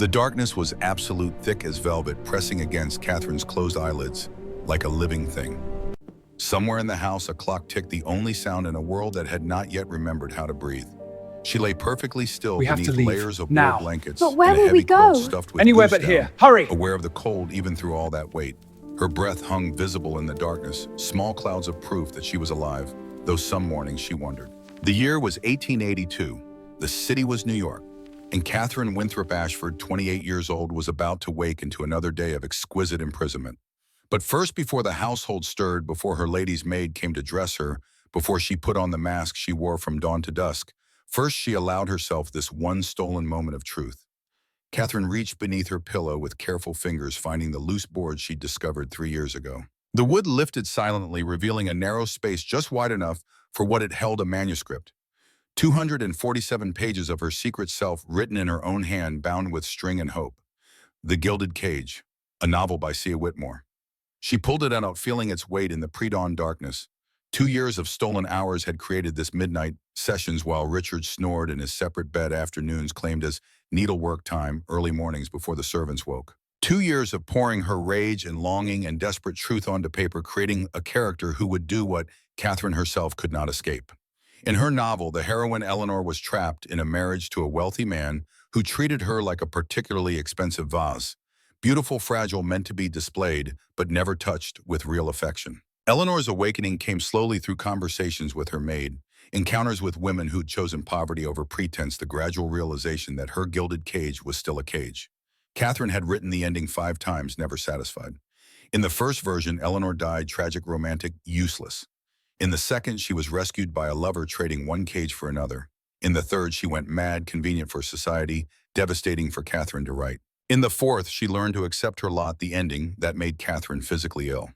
The darkness was absolute, thick as velvet, pressing against Catherine's closed eyelids like a living thing. Somewhere in the house, a clock ticked, the only sound in a world that had not yet remembered how to breathe. She lay perfectly still We have to beneath leave. layers of Now. wool blankets But where and a will we heavy quilt go? stuffed with Anywhere goose but here. down, Hurry! aware of the cold even through all that weight. Her breath hung visible in the darkness, small clouds of proof that she was alive, though some mornings she wondered. The year was 1882. The city was New York, and Catherine Winthrop Ashford, 28 years old, was about to wake into another day of exquisite imprisonment. But first, before the household stirred, before her lady's maid came to dress her, before she put on the mask she wore from dawn to dusk, first she allowed herself this one stolen moment of truth. Catherine reached beneath her pillow with careful fingers, finding the loose boards she'd discovered 3 years ago. The wood lifted silently, revealing a narrow space just wide enough for what it held: a manuscript. 247 pages of her secret self, written in her own hand, bound with string and hope. The Gilded Cage, a novel by Sia Whitmore. She pulled it out, feeling its weight in the pre-dawn darkness. 2 years of stolen hours had created this midnight sessions while Richard snored in his separate bed, afternoons claimed as needlework time, early mornings before the servants woke. 2 years of pouring her rage and longing and desperate truth onto paper, creating a character who would do what Catherine herself could not escape. In her novel, the heroine Eleanor was trapped in a marriage to a wealthy man who treated her like a particularly expensive vase. Beautiful, fragile, meant to be displayed, but never touched with real affection. Eleanor's awakening came slowly through conversations with her maid, encounters with women who'd chosen poverty over pretense, the gradual realization that her gilded cage was still a cage. Catherine had written the ending 5 times, never satisfied. In the first version, Eleanor died tragic, romantic, useless. In the second, she was rescued by a lover, trading one cage for another. In the third, she went mad, convenient for society, devastating for Catherine to write. In the fourth, she learned to accept her lot, the ending that made Catherine physically ill.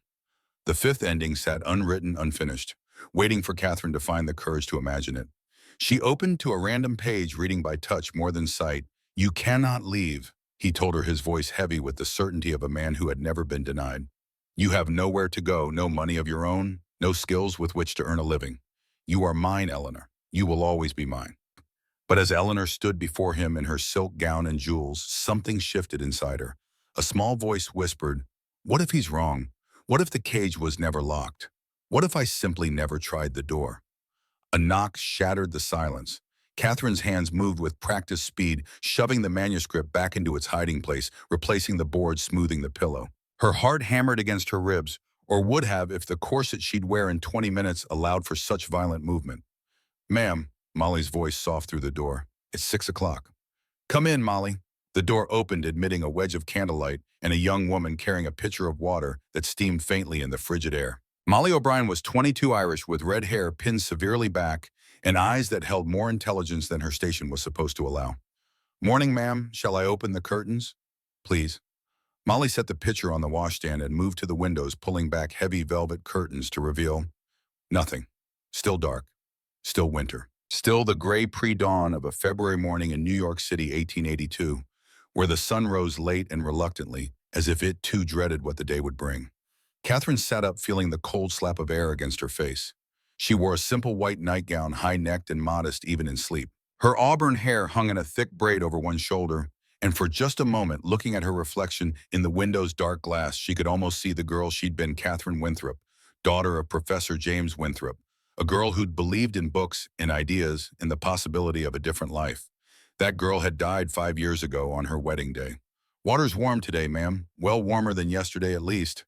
The fifth ending sat unwritten, unfinished, waiting for Catherine to find the courage to imagine it. She opened to a random page, reading by touch more than sight. "You cannot leave," he told her, his voice heavy with the certainty of a man who had never been denied. "You have nowhere to go, no money of your own, no skills with which to earn a living. You are mine, Eleanor. You will always be mine." But as Eleanor stood before him in her silk gown and jewels, something shifted inside her. A small voice whispered, "What if he's wrong? What if the cage was never locked? What if I simply never tried the door?" A knock shattered the silence. Catherine's hands moved with practiced speed, shoving the manuscript back into its hiding place, replacing the board, smoothing the pillow. Her heart hammered against her ribs, or would have if the corset she'd wear in 20 minutes allowed for such violent movement. "Ma'am," Molly's voice soft through the door. "It's 6 o'clock." "Come in, Molly." The door opened, admitting a wedge of candlelight and a young woman carrying a pitcher of water that steamed faintly in the frigid air. Molly O'Brien was 22, Irish, with red hair pinned severely back and eyes that held more intelligence than her station was supposed to allow. "Morning, ma'am. Shall I open the curtains?" "Please." Molly set the pitcher on the washstand and moved to the windows, pulling back heavy velvet curtains to reveal nothing. Still dark. Still winter. Still the gray pre-dawn of a February morning in New York City, 1882, where the sun rose late and reluctantly, as if it too dreaded what the day would bring. Catherine sat up, feeling the cold slap of air against her face. She wore a simple white nightgown, high-necked and modest even in sleep. Her auburn hair hung in a thick braid over one shoulder, and for just a moment, looking at her reflection in the window's dark glass, she could almost see the girl she'd been: Catherine Winthrop, daughter of Professor James Winthrop, a girl who'd believed in books, in ideas, in the possibility of a different life. That girl had died 5 years ago on her wedding day. "Water's warm today, ma'am. Well warmer than yesterday at least."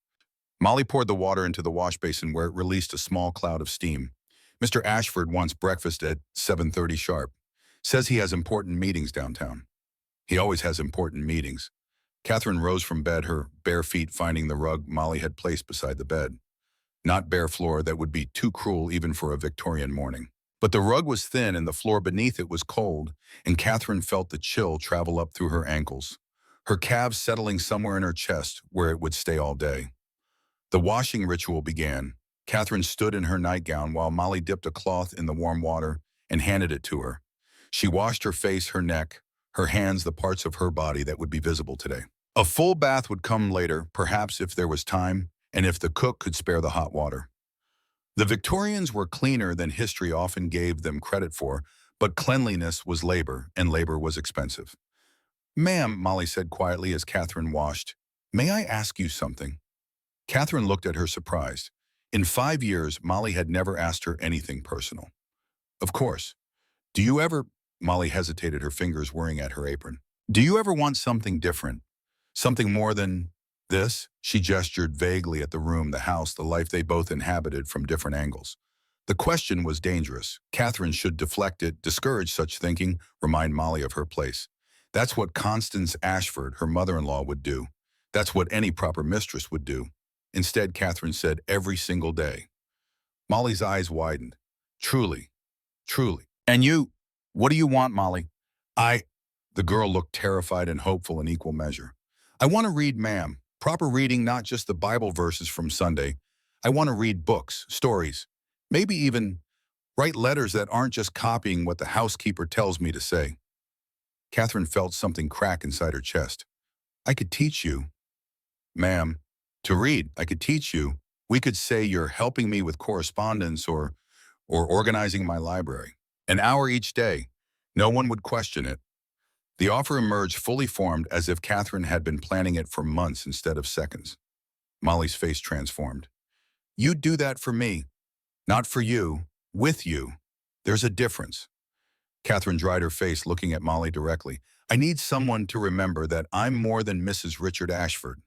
Molly poured the water into the wash basin, where it released a small cloud of steam. "Mr. Ashford wants breakfast at 7:30 sharp. Says he has important meetings downtown." "He always has important meetings." Catherine rose from bed, her bare feet finding the rug Molly had placed beside the bed. Not bare floor, that would be too cruel even for a Victorian morning. But the rug was thin and the floor beneath it was cold, and Catherine felt the chill travel up through her ankles, her calves settling somewhere in her chest where it would stay all day. The washing ritual began. Catherine stood in her nightgown while Molly dipped a cloth in the warm water and handed it to her. She washed her face, her neck, her hands, the parts of her body that would be visible today. A full bath would come later, perhaps, if there was time, and if the cook could spare the hot water. The Victorians were cleaner than history often gave them credit for, but cleanliness was labor, and labor was expensive. Ma'am, Molly said quietly as Catherine washed, may I ask you something? Catherine looked at her surprised. In 5 years, Molly had never asked her anything personal. Of course. Do you ever, Molly hesitated, her fingers whirring at her apron. Do you ever want something different? Something more than this? She gestured vaguely at the room, the house, the life they both inhabited from different angles. The question was dangerous. Catherine should deflect it, discourage such thinking, remind Molly of her place. That's what Constance Ashford, her mother-in-law, would do. That's what any proper mistress would do. Instead, Catherine said, every single day. Molly's eyes widened. Truly, truly. And you, what do you want, Molly? The girl looked terrified and hopeful in equal measure. I want to read, ma'am. Proper reading, not just the Bible verses from Sunday. I want to read books, stories, maybe even write letters that aren't just copying what the housekeeper tells me to say. Catherine felt something crack inside her chest. I could teach you, ma'am, to read. I could teach you. We could say you're helping me with correspondence or organizing my library. An hour each day. No one would question it. The offer emerged fully formed, as if Catherine had been planning it for months instead of seconds. Molly's face transformed. You'd do that for me. Not for you. With you. There's a difference. Catherine dried her face, looking at Molly directly. I need someone to remember that I'm more than Mrs. Richard Ashford.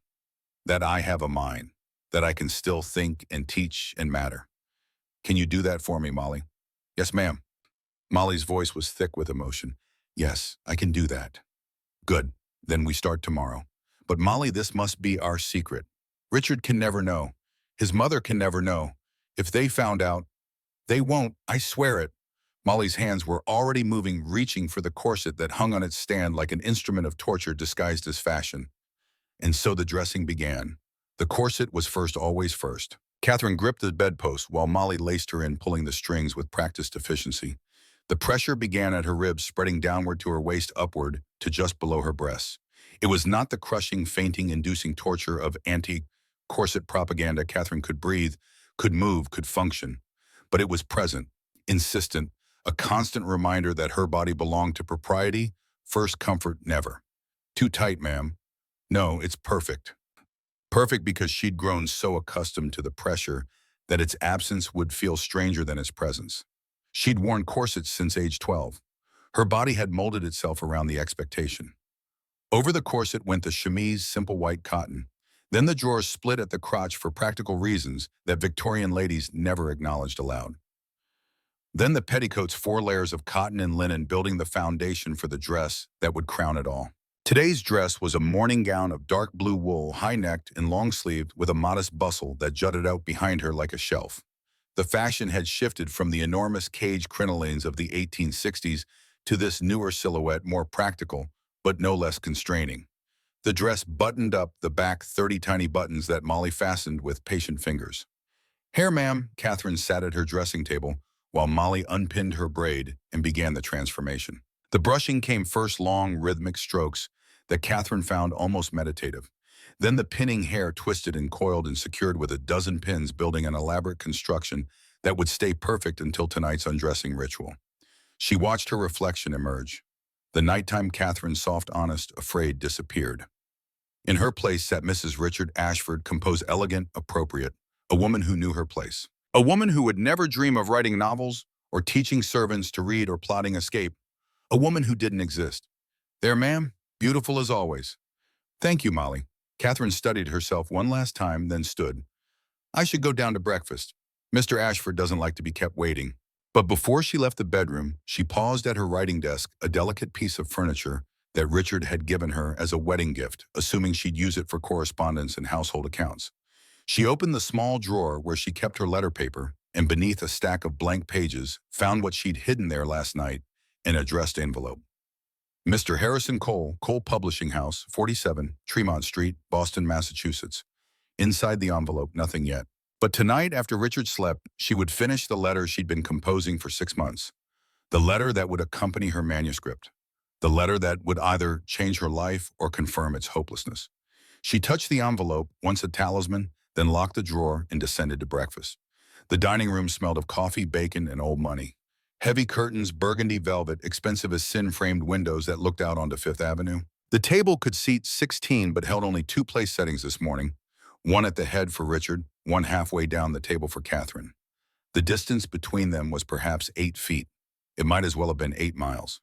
That I have a mind. That I can still think and teach and matter. Can you do that for me, Molly? Yes, ma'am. Molly's voice was thick with emotion. Yes, I can do that. Good. Then we start tomorrow. But Molly, this must be our secret. Richard can never know. His mother can never know. If they found out, they won't, I swear it. Molly's hands were already moving, reaching for the corset that hung on its stand like an instrument of torture disguised as fashion. And so the dressing began. The corset was first, always first. Catherine gripped the bedpost while Molly laced her in, pulling the strings with practiced efficiency. The pressure began at her ribs, spreading downward to her waist, upward to just below her breasts. It was not the crushing, fainting-inducing torture of anti-corset propaganda. Catherine could breathe, could move, could function. But it was present, insistent, a constant reminder that her body belonged to propriety, first comfort, never. Too tight, ma'am. No, it's perfect. Perfect because she'd grown so accustomed to the pressure that its absence would feel stranger than its presence. She'd worn corsets since age 12. Her body had molded itself around the expectation. Over the corset went the chemise, simple white cotton. Then the drawers split at the crotch for practical reasons that Victorian ladies never acknowledged aloud. Then the petticoats, 4 layers of cotton and linen, building the foundation for the dress that would crown it all. Today's dress was a morning gown of dark blue wool, high-necked and long-sleeved, with a modest bustle that jutted out behind her like a shelf. The fashion had shifted from the enormous cage crinolines of the 1860s to this newer silhouette, more practical, but no less constraining. The dress buttoned up the back 30 tiny buttons that Molly fastened with patient fingers. Here, ma'am. Catherine sat at her dressing table while Molly unpinned her braid and began the transformation. The brushing came first, long, rhythmic strokes that Catherine found almost meditative. Then the pinning hair twisted and coiled and secured with a dozen pins, building an elaborate construction that would stay perfect until tonight's undressing ritual. She watched her reflection emerge. The nighttime Catherine, soft, honest, afraid, disappeared. In her place sat Mrs. Richard Ashford, composed, elegant, appropriate, a woman who knew her place. A woman who would never dream of writing novels or teaching servants to read or plotting escape. A woman who didn't exist. There, ma'am, beautiful as always. Thank you, Molly. Catherine studied herself one last time, then stood. I should go down to breakfast. Mr. Ashford doesn't like to be kept waiting. But before she left the bedroom, she paused at her writing desk, a delicate piece of furniture that Richard had given her as a wedding gift, assuming she'd use it for correspondence and household accounts. She opened the small drawer where she kept her letter paper, and beneath a stack of blank pages, found what she'd hidden there last night, an addressed envelope. Mr. Harrison Cole, Cole Publishing House, 47, Tremont Street, Boston, Massachusetts. Inside the envelope, nothing yet. But tonight, after Richard slept, she would finish the letter she'd been composing for 6 months. The letter that would accompany her manuscript. The letter that would either change her life or confirm its hopelessness. She touched the envelope, once a talisman, then locked the drawer and descended to breakfast. The dining room smelled of coffee, bacon, and old money. Heavy curtains, burgundy velvet, expensive as sin-framed windows that looked out onto Fifth Avenue. The table could seat 16 but held only two place settings this morning, one at the head for Richard, one halfway down the table for Catherine. The distance between them was perhaps 8 feet. It might as well have been 8 miles.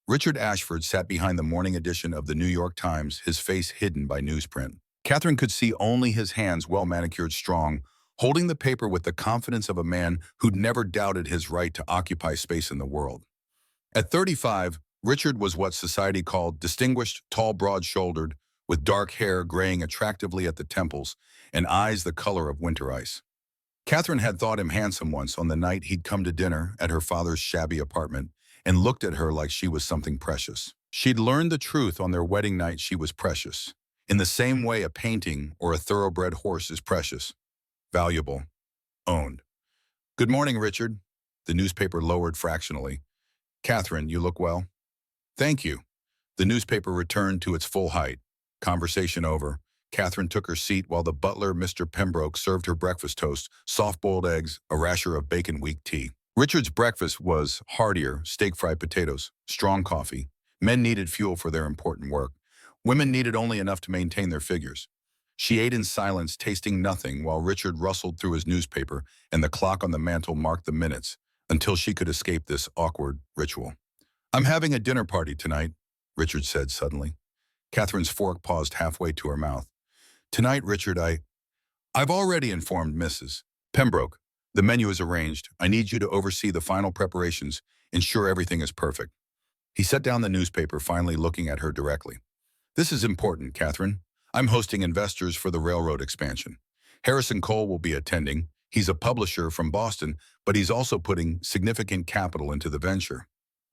Richard Ashford sat behind the morning edition of the New York Times, his face hidden by newsprint. Catherine could see only his hands, well manicured, strong, holding the paper with the confidence of a man who'd never doubted his right to occupy space in the world. At 35, Richard was what society called distinguished, tall, broad-shouldered, with dark hair graying attractively at the temples and eyes the color of winter ice. Catherine had thought him handsome once on the night he'd come to dinner at her father's shabby apartment and looked at her like she was something precious. She'd learned the truth on their wedding night she was precious, in the same way a painting or a thoroughbred horse is precious, valuable, owned. "Good morning, Richard." The newspaper lowered fractionally. "Catherine, you look well." "Thank you." The newspaper returned to its full height. Conversation over. Catherine took her seat while the butler, Mr. Pembroke, served her breakfast toast, soft-boiled eggs, a rasher of bacon weak tea. Richard's breakfast was heartier, steak-fried potatoes, strong coffee. Men needed fuel for their important work. Women needed only enough to maintain their figures. She ate in silence, tasting nothing, while Richard rustled through his newspaper and the clock on the mantel marked the minutes, until she could escape this awkward ritual. "I'm having a dinner party tonight," Richard said suddenly. Catherine's fork paused halfway to her mouth. "Tonight, Richard, I've already informed Mrs. Pembroke. The menu is arranged. I need you to oversee the final preparations, ensure everything is perfect." He set down the newspaper, finally looking at her directly. "This is important, Catherine. I'm hosting investors for the railroad expansion. Harrison Cole will be attending. He's a publisher from Boston, but he's also putting significant capital into the venture.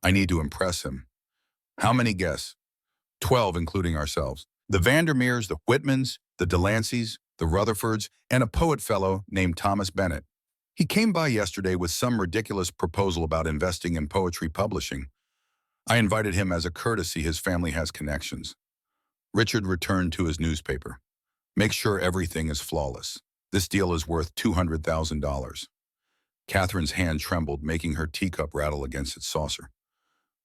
I need to impress him." "How many guests?" 12, including ourselves. The Vandermeers, the Whitmans, the Delanceys, the Rutherfords, and a poet fellow named Thomas Bennett. He came by yesterday with some ridiculous proposal about investing in poetry publishing. I invited him as a courtesy. His family has connections. Richard returned to his newspaper. "Make sure everything is flawless. This deal is worth $200,000. Catherine's hand trembled, making her teacup rattle against its saucer.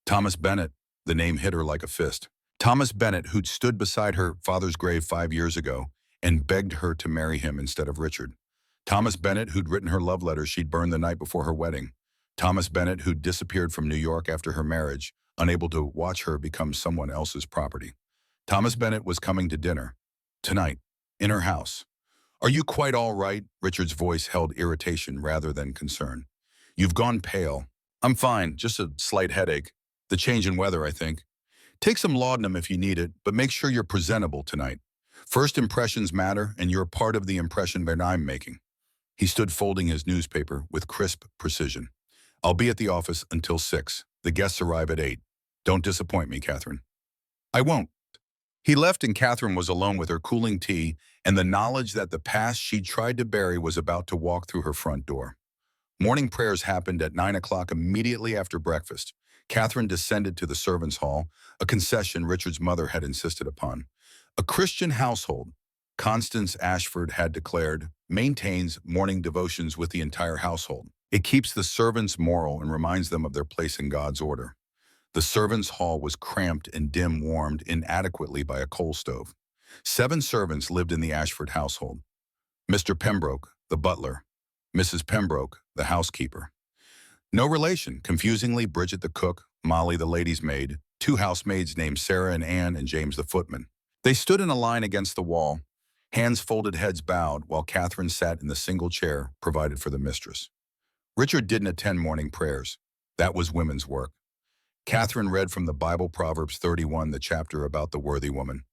Thomas Bennett, the name hit her like a fist. Thomas Bennett, who'd stood beside her father's grave 5 years ago and begged her to marry him instead of Richard. Thomas Bennett, who'd written her love letter she'd burned the night before her wedding. Thomas Bennett, who'd disappeared from New York after her marriage, unable to watch her become someone else's property. Thomas Bennett was coming to dinner. Tonight. In her house. "Are you quite all right?" Richard's voice held irritation rather than concern. "You've gone pale." "I'm fine, just a slight headache. The change in weather, I think." "Take some laudanum if you need it, but make sure you're presentable tonight. First impressions matter, and you're part of the impression that I'm making." He stood folding his newspaper with crisp precision. "I'll be at the office until 6. The guests arrive at 8. Don't disappoint me, Catherine." "I won't." He left and Catherine was alone with her cooling tea and the knowledge that the past she'd tried to bury was about to walk through her front door. Morning prayers happened at 9 o'clock immediately after breakfast. Catherine descended to the servants' hall, a concession Richard's mother had insisted upon. A Christian household, Constance Ashford had declared, maintains morning devotions with the entire household. It keeps the servants moral and reminds them of their place in God's order. The servants' hall was cramped and dim, warmed inadequately by a coal stove. 7 servants lived in the Ashford household. Mr. Pembroke, the butler. Mrs. Pembroke, the housekeeper. No relation, confusingly, Bridget the cook, Molly the lady's maid, 2 housemaids named Sarah and Anne, and James the footman. They stood in a line against the wall, hands folded, heads bowed, while Catherine sat in the single chair provided for the mistress. Richard didn't attend morning prayers. That was women's work. Catherine read from the Bible, Proverbs 31, the chapter about the worthy woman.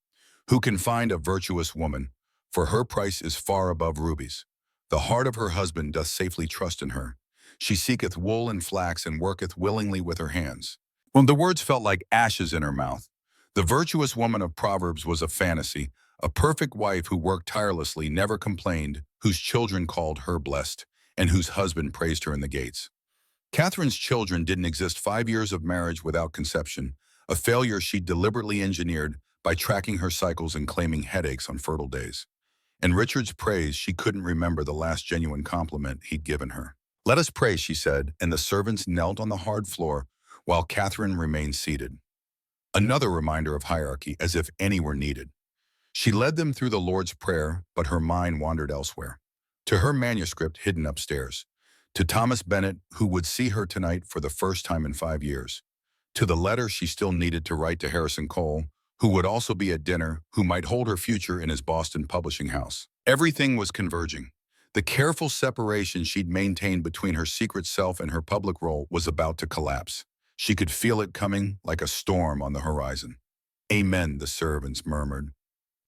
"Who can find a virtuous woman? For her price is far above rubies. The heart of her husband doth safely trust in her. She seeketh wool and flax and worketh willingly with her hands." Well, the words felt like ashes in her mouth. The virtuous woman of Proverbs was a fantasy, a perfect wife who worked tirelessly, never complained, whose children called her blessed, and whose husband praised her in the gates. Catherine's children didn't exist. 5 years of marriage without conception, a failure she deliberately engineered by tracking her cycles and claiming headaches on fertile days. And Richard's praise, she couldn't remember the last genuine compliment he'd given her. "Let us pray," she said, and the servants knelt on the hard floor while Catherine remained seated. Another reminder of hierarchy, as if any were needed. She led them through the Lord's Prayer, but her mind wandered elsewhere. To her manuscript hidden upstairs. To Thomas Bennett, who would see her tonight for the first time in 5 years. To the letter she still needed to write to Harrison Cole, who would also be at dinner, who might hold her future in his Boston publishing house. Everything was converging. The careful separation she'd maintained between her secret self and her public role was about to collapse. She could feel it coming like a storm on the horizon. "Amen," the servants murmured.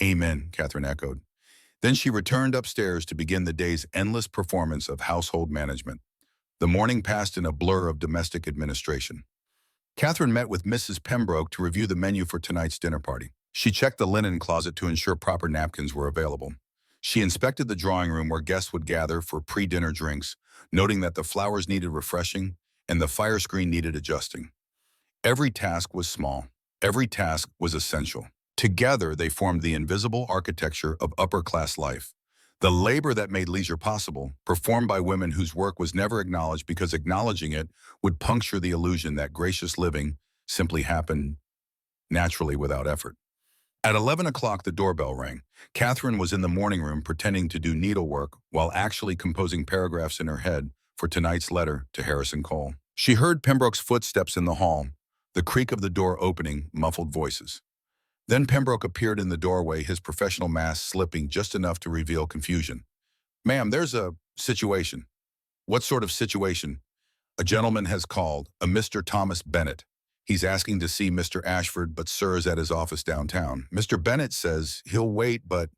"Amen," Catherine echoed. Then she returned upstairs to begin the day's endless performance of household management. The morning passed in a blur of domestic administration. Catherine met with Mrs. Pembroke to review the menu for tonight's dinner party. She checked the linen closet to ensure proper napkins were available. She inspected the drawing room where guests would gather for pre-dinner drinks, noting that the flowers needed refreshing and the fire screen needed adjusting. Every task was small. Every task was essential. Together, they formed the invisible architecture of upper-class life. The labor that made leisure possible, performed by women whose work was never acknowledged because acknowledging it would puncture the illusion that gracious living simply happened naturally without effort. At 11 o'clock, the doorbell rang. Catherine was in the morning room pretending to do needlework while actually composing paragraphs in her head for tonight's letter to Harrison Cole. She heard Pembroke's footsteps in the hall, the creak of the door opening, muffled voices. Then Pembroke appeared in the doorway, his professional mask slipping just enough to reveal confusion. "Ma'am, there's a situation." "What sort of situation?" "A gentleman has called, a Mr. Thomas Bennett. He's asking to see Mr. Ashford, but sir is at his office downtown. Mr. Bennett says he'll wait, but—"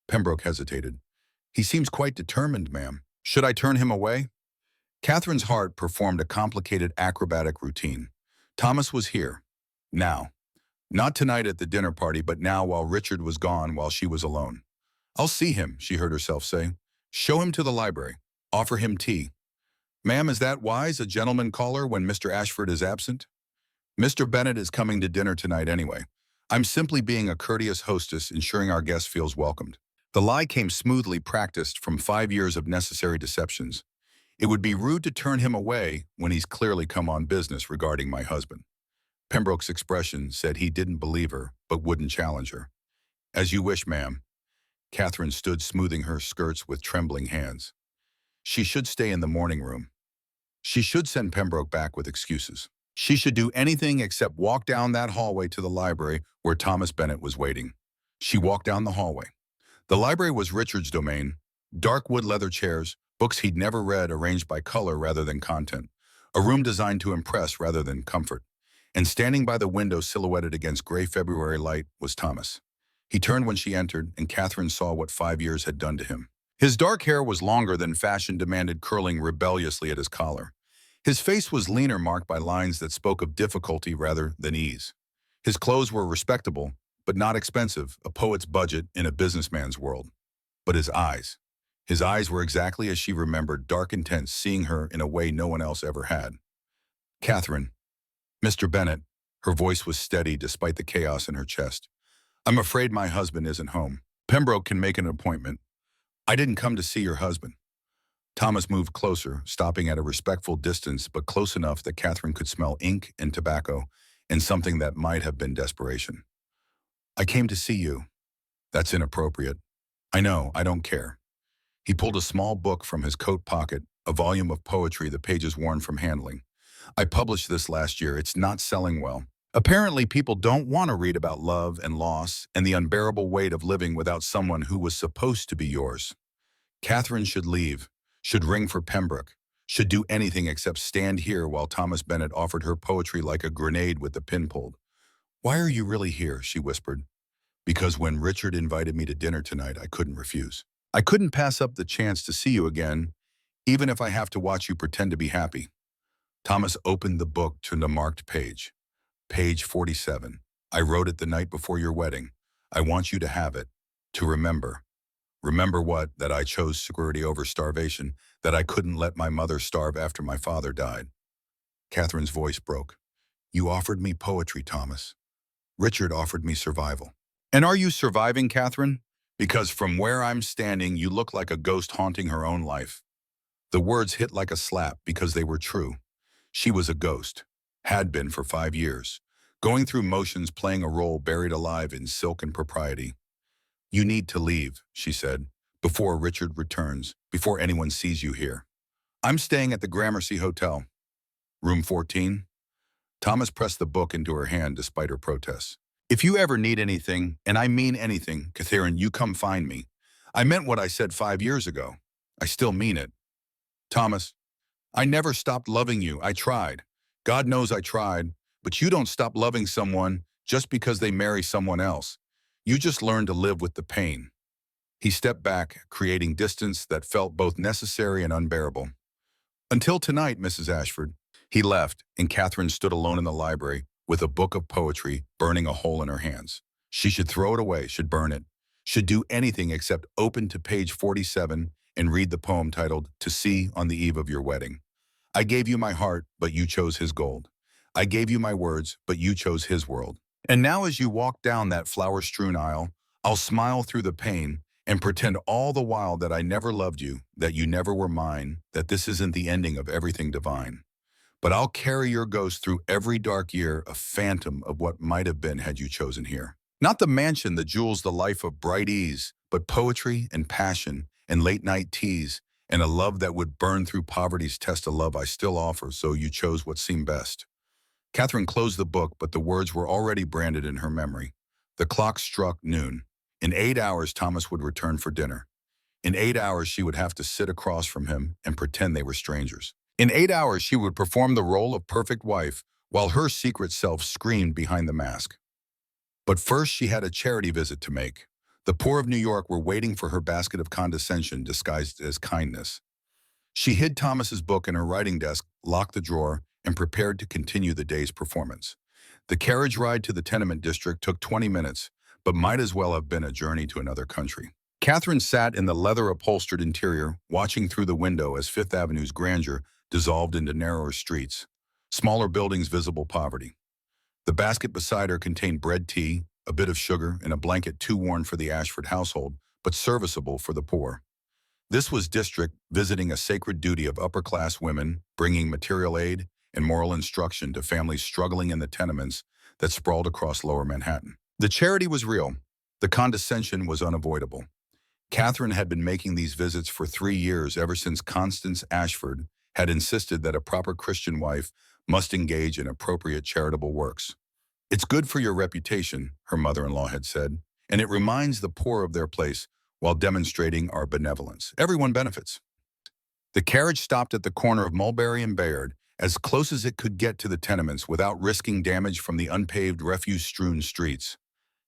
Pembroke hesitated. "He seems quite determined, ma'am. Should I turn him away?" Catherine's heart performed a complicated acrobatic routine. Thomas was here. Now. Not tonight at the dinner party, but now while Richard was gone, while she was alone. "I'll see him," she heard herself say. "Show him to the library. Offer him tea." "Ma'am, is that wise, a gentleman caller when Mr. Ashford is absent?" "Mr. Bennett is coming to dinner tonight anyway. I'm simply being a courteous hostess, ensuring our guest feels welcomed." The lie came smoothly practiced from 5 years of necessary deceptions. "It would be rude to turn him away when he's clearly come on business regarding my husband." Pembroke's expression said he didn't believe her, but wouldn't challenge her. "As you wish, ma'am." Catherine stood smoothing her skirts with trembling hands. She should stay in the morning room. She should send Pembroke back with excuses. She should do anything except walk down that hallway to the library where Thomas Bennett was waiting. She walked down the hallway. The library was Richard's domain. Dark wood leather chairs, books he'd never read arranged by color rather than content. A room designed to impress rather than comfort. And standing by the window silhouetted against gray February light was Thomas. He turned when she entered, and Catherine saw what 5 years had done to him. His dark hair was longer than fashion demanded, curling rebelliously at his collar. His face was leaner, marked by lines that spoke of difficulty rather than ease. His clothes were respectable, but not expensive, a poet's budget in a businessman's world. But his eyes were exactly as she remembered, dark, intense, seeing her in a way no one else ever had. "Catherine." "Mr. Bennett." Her voice was steady despite the chaos in her chest. "I'm afraid my husband isn't home. Pembroke can make an appointment." "I didn't come to see your husband." Thomas moved closer, stopping at a respectful distance, but close enough that Catherine could smell ink and tobacco and something that might have been desperation. "I came to see you." "That's inappropriate." "I know, I don't care." He pulled a small book from his coat pocket, a volume of poetry, the pages worn from handling. "I published this last year. It's not selling well. Apparently, people don't want to read about love and loss and the unbearable weight of living without someone who was supposed to be yours." Catherine should leave, should ring for Pembroke, should do anything except stand here while Thomas Bennett offered her poetry like a grenade with the pin pulled. "Why are you really here?" she whispered. "Because when Richard invited me to dinner tonight, I couldn't refuse. I couldn't pass up the chance to see you again, even if I have to watch you pretend to be happy." Thomas opened the book to the marked page. "Page 47. I wrote it the night before your wedding. I want you to have it, to remember." "Remember what? That I chose security over starvation, that I couldn't let my mother starve after my father died." Catherine's voice broke. "You offered me poetry, Thomas. Richard offered me survival." "And are you surviving, Catherine? Because from where I'm standing, you look like a ghost haunting her own life." The words hit like a slap because they were true. She was a ghost, had been for 5 years, going through motions playing a role buried alive in silk and propriety. You need to leave, she said, before Richard returns, before anyone sees you here. I'm staying at the Gramercy Hotel. Room 14? Thomas pressed the book into her hand despite her protests. If you ever need anything, and I mean anything, Catherine, you come find me. I meant what I said 5 years ago. I still mean it. Thomas, I never stopped loving you. I tried. God knows I tried. But you don't stop loving someone just because they marry someone else. You just learn to live with the pain. He stepped back, creating distance that felt both necessary and unbearable. Until tonight, Mrs. Ashford. He left, and Catherine stood alone in the library with a book of poetry burning a hole in her hands. She should throw it away, should burn it, should do anything except open to page 47 and read the poem titled "To See on the Eve of Your Wedding." I gave you my heart, but you chose his gold. I gave you my words, but you chose his world. And now as you walk down that flower-strewn aisle, I'll smile through the pain and pretend all the while that I never loved you, that you never were mine, that this isn't the ending of everything divine. But I'll carry your ghost through every dark year, a phantom of what might have been had you chosen here. Not the mansion that jewels the life of bright ease, but poetry and passion and late-night teas and a love that would burn through poverty's test, a love I still offer, so you chose what seemed best. Catherine closed the book, but the words were already branded in her memory. The clock struck noon. In 8 hours, Thomas would return for dinner. In 8 hours, she would have to sit across from him and pretend they were strangers. In 8 hours, she would perform the role of perfect wife, while her secret self screamed behind the mask. But first, she had a charity visit to make. The poor of New York were waiting for her basket of condescension disguised as kindness. She hid Thomas's book in her writing desk, locked the drawer, and prepared to continue the day's performance. The carriage ride to the tenement district took 20 minutes, but might as well have been a journey to another country. Catherine sat in the leather-upholstered interior, watching through the window as Fifth Avenue's grandeur dissolved into narrower streets, smaller buildings, visible poverty. The basket beside her contained bread, tea, a bit of sugar, and a blanket too worn for the Ashford household, but serviceable for the poor. This was District visiting a sacred duty of upper-class women, bringing material aid and moral instruction to families struggling in the tenements that sprawled across lower Manhattan. The charity was real. The condescension was unavoidable. Catherine had been making these visits for 3 years, ever since Constance Ashford had insisted that a proper Christian wife must engage in appropriate charitable works. It's good for your reputation, her mother-in-law had said, and it reminds the poor of their place while demonstrating our benevolence. Everyone benefits. The carriage stopped at the corner of Mulberry and Bayard, as close as it could get to the tenements without risking damage from the unpaved, refuse-strewn streets.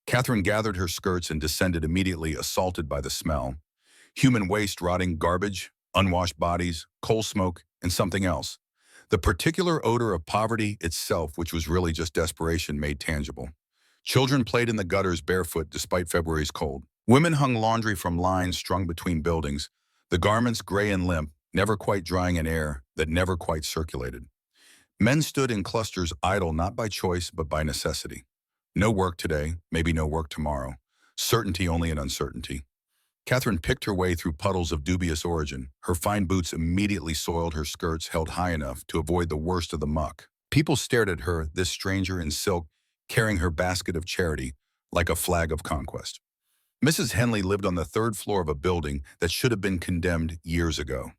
Catherine gathered her skirts and descended immediately, assaulted by the smell. Human waste, rotting garbage, unwashed bodies, coal smoke, and something else. The particular odor of poverty itself, which was really just desperation made tangible. Children played in the gutters barefoot despite February's cold. Women hung laundry from lines strung between buildings, the garments gray and limp, never quite drying in air that never quite circulated. Men stood in clusters idle not by choice but by necessity. No work today, maybe no work tomorrow. Certainty only in uncertainty. Catherine picked her way through puddles of dubious origin. Her fine boots immediately soiled her skirts held high enough to avoid the worst of the muck. People stared at her, this stranger in silk, carrying her basket of charity like a flag of conquest. Mrs. Henley lived on the 3rd floor of a building that should have been condemned years ago.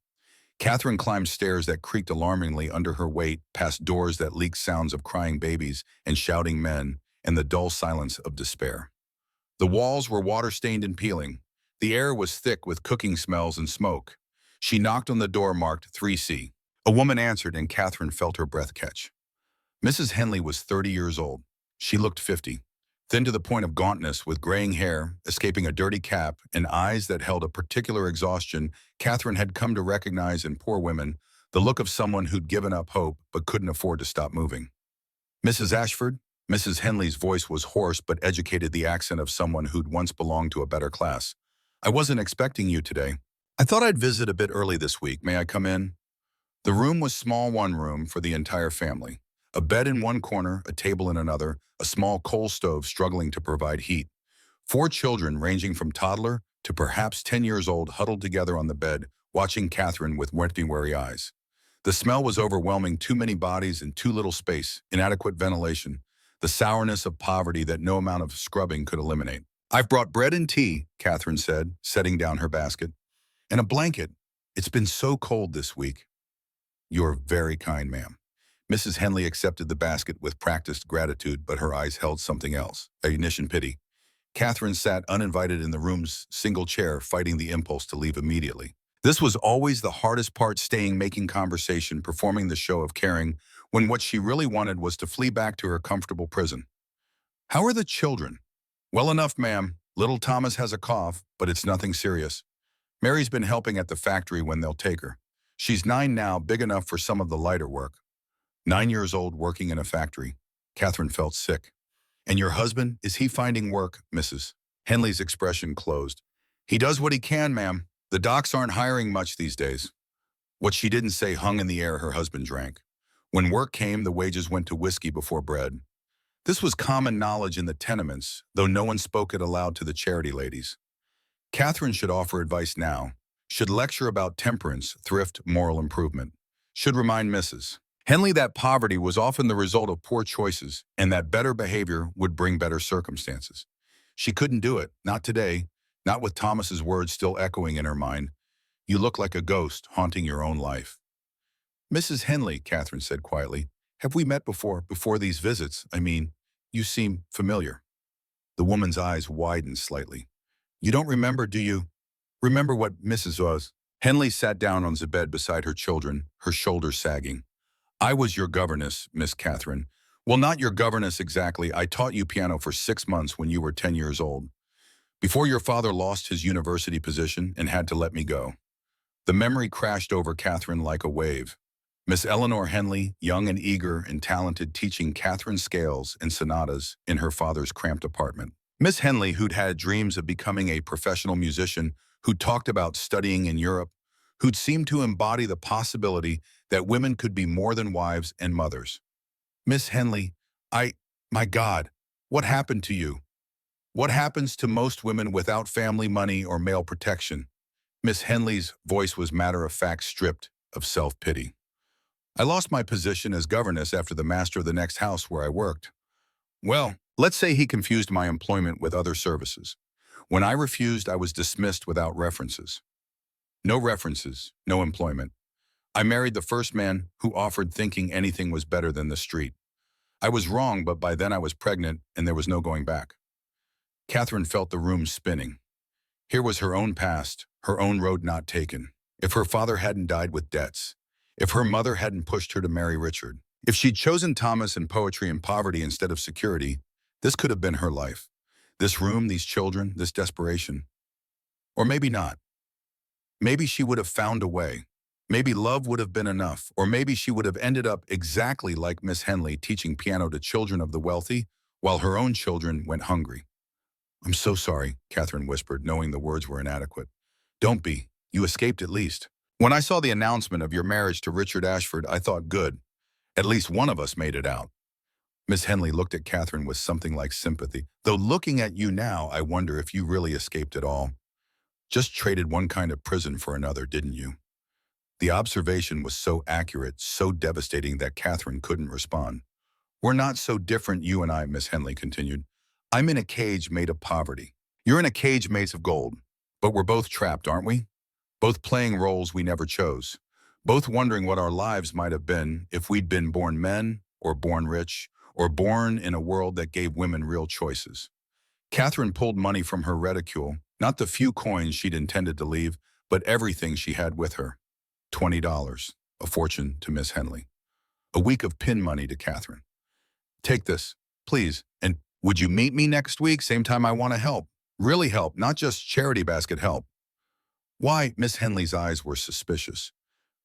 Catherine climbed stairs that creaked alarmingly under her weight, past doors that leaked sounds of crying babies and shouting men, and the dull silence of despair. The walls were water-stained and peeling. The air was thick with cooking smells and smoke. She knocked on the door marked 3C. A woman answered, and Catherine felt her breath catch. Mrs. Henley was 30 years old. She looked 50. Thin to the point of gauntness, with graying hair, escaping a dirty cap, and eyes that held a particular exhaustion, Catherine had come to recognize in poor women the look of someone who'd given up hope but couldn't afford to stop moving. Mrs. Ashford? Mrs. Henley's voice was hoarse but educated, the accent of someone who'd once belonged to a better class. I wasn't expecting you today. I thought I'd visit a bit early this week. May I come in? The room was small, one room for the entire family. A bed in one corner, a table in another, a small coal stove struggling to provide heat. 4 children ranging from toddler to perhaps 10 years old huddled together on the bed, watching Catherine with weary eyes. The smell was overwhelming, too many bodies in too little space, inadequate ventilation. the sourness of poverty that no amount of scrubbing could eliminate. "I've brought bread and tea," Catherine said, setting down her basket, "and a blanket. It's been so cold this week." "You're very kind, ma'am." Mrs. Henley accepted the basket with practiced gratitude, but her eyes held something else, a ignition pity. Catherine sat uninvited in the room's single chair, fighting the impulse to leave immediately. This was always the hardest part, staying, making conversation, performing the show of caring, when what she really wanted was to flee back to her comfortable prison. "How are the children?" "Well enough, ma'am. Little Thomas has a cough, but it's nothing serious. Mary's been helping at the factory when they'll take her. She's 9 now, big enough for some of the lighter work." 9 years old, working in a factory. Catherine felt sick. "And your husband, is he finding work?" Mrs. Henley's expression closed. "He does what he can, ma'am. The docks aren't hiring much these days." What she didn't say hung in the air. Her husband drank. When work came, the wages went to whiskey before bread. This was common knowledge in the tenements, though no one spoke it aloud to the charity ladies. Catherine should offer advice now, should lecture about temperance, thrift, moral improvement, should remind Mrs. Henley that poverty was often the result of poor choices and that better behavior would bring better circumstances. She couldn't do it, not today, not with Thomas's words still echoing in her mind. "You look like a ghost haunting your own life." "Mrs. Henley," Catherine said quietly, "have we met before these visits? I mean, you seem familiar." The woman's eyes widened slightly. "You don't remember, do you? Remember what Mrs. was?" Henley sat down on the bed beside her children, her shoulders sagging. "I was your governess, Miss Catherine. Well, not your governess exactly. I taught you piano for 6 months when you were 10 years old, before your father lost his university position and had to let me go." The memory crashed over Catherine like a wave. Miss Eleanor Henley, young and eager and talented, teaching Catherine scales and sonatas in her father's cramped apartment. Miss Henley, who'd had dreams of becoming a professional musician, who'd talked about studying in Europe, who'd seemed to embody the possibility that women could be more than wives and mothers. "Miss Henley, my God, what happened to you? What happens to most women without family, money, or male protection?" Miss Henley's voice was matter-of-fact, stripped of self-pity. "I lost my position as governess after the master of the next house where I worked. Well, let's say he confused my employment with other services. When I refused, I was dismissed without references. No references, no employment. I married the first man who offered, thinking anything was better than the street. I was wrong, but by then I was pregnant and there was no going back." Catherine felt the room spinning. Here was her own past, her own road not taken. If her father hadn't died with debts, if her mother hadn't pushed her to marry Richard, if she'd chosen Thomas and poetry and poverty instead of security, this could have been her life. This room, these children, this desperation. Or maybe not. Maybe she would have found a way. Maybe love would have been enough, or maybe she would have ended up exactly like Miss Henley, teaching piano to children of the wealthy, while her own children went hungry. "I'm so sorry," Catherine whispered, knowing the words were inadequate. "Don't be. You escaped at least. When I saw the announcement of your marriage to Richard Ashford, I thought, good. At least one of us made it out." Miss Henley looked at Catherine with something like sympathy. "Though looking at you now, I wonder if you really escaped at all. Just traded one kind of prison for another, didn't you?" The observation was so accurate, so devastating that Catherine couldn't respond. "We're not so different, you and I," Miss Henley continued. "I'm in a cage made of poverty. You're in a cage made of gold. But we're both trapped, aren't we? Both playing roles we never chose. Both wondering what our lives might have been if we'd been born men, or born rich, or born in a world that gave women real choices." Catherine pulled money from her reticule, not the few coins she'd intended to leave, but everything she had with her. $20, a fortune to Miss Henley. A week of pin money to Catherine. "Take this, please, and would you meet me next week, same time? I want to help. Really help, not just charity basket help." "Why?" Miss Henley's eyes were suspicious.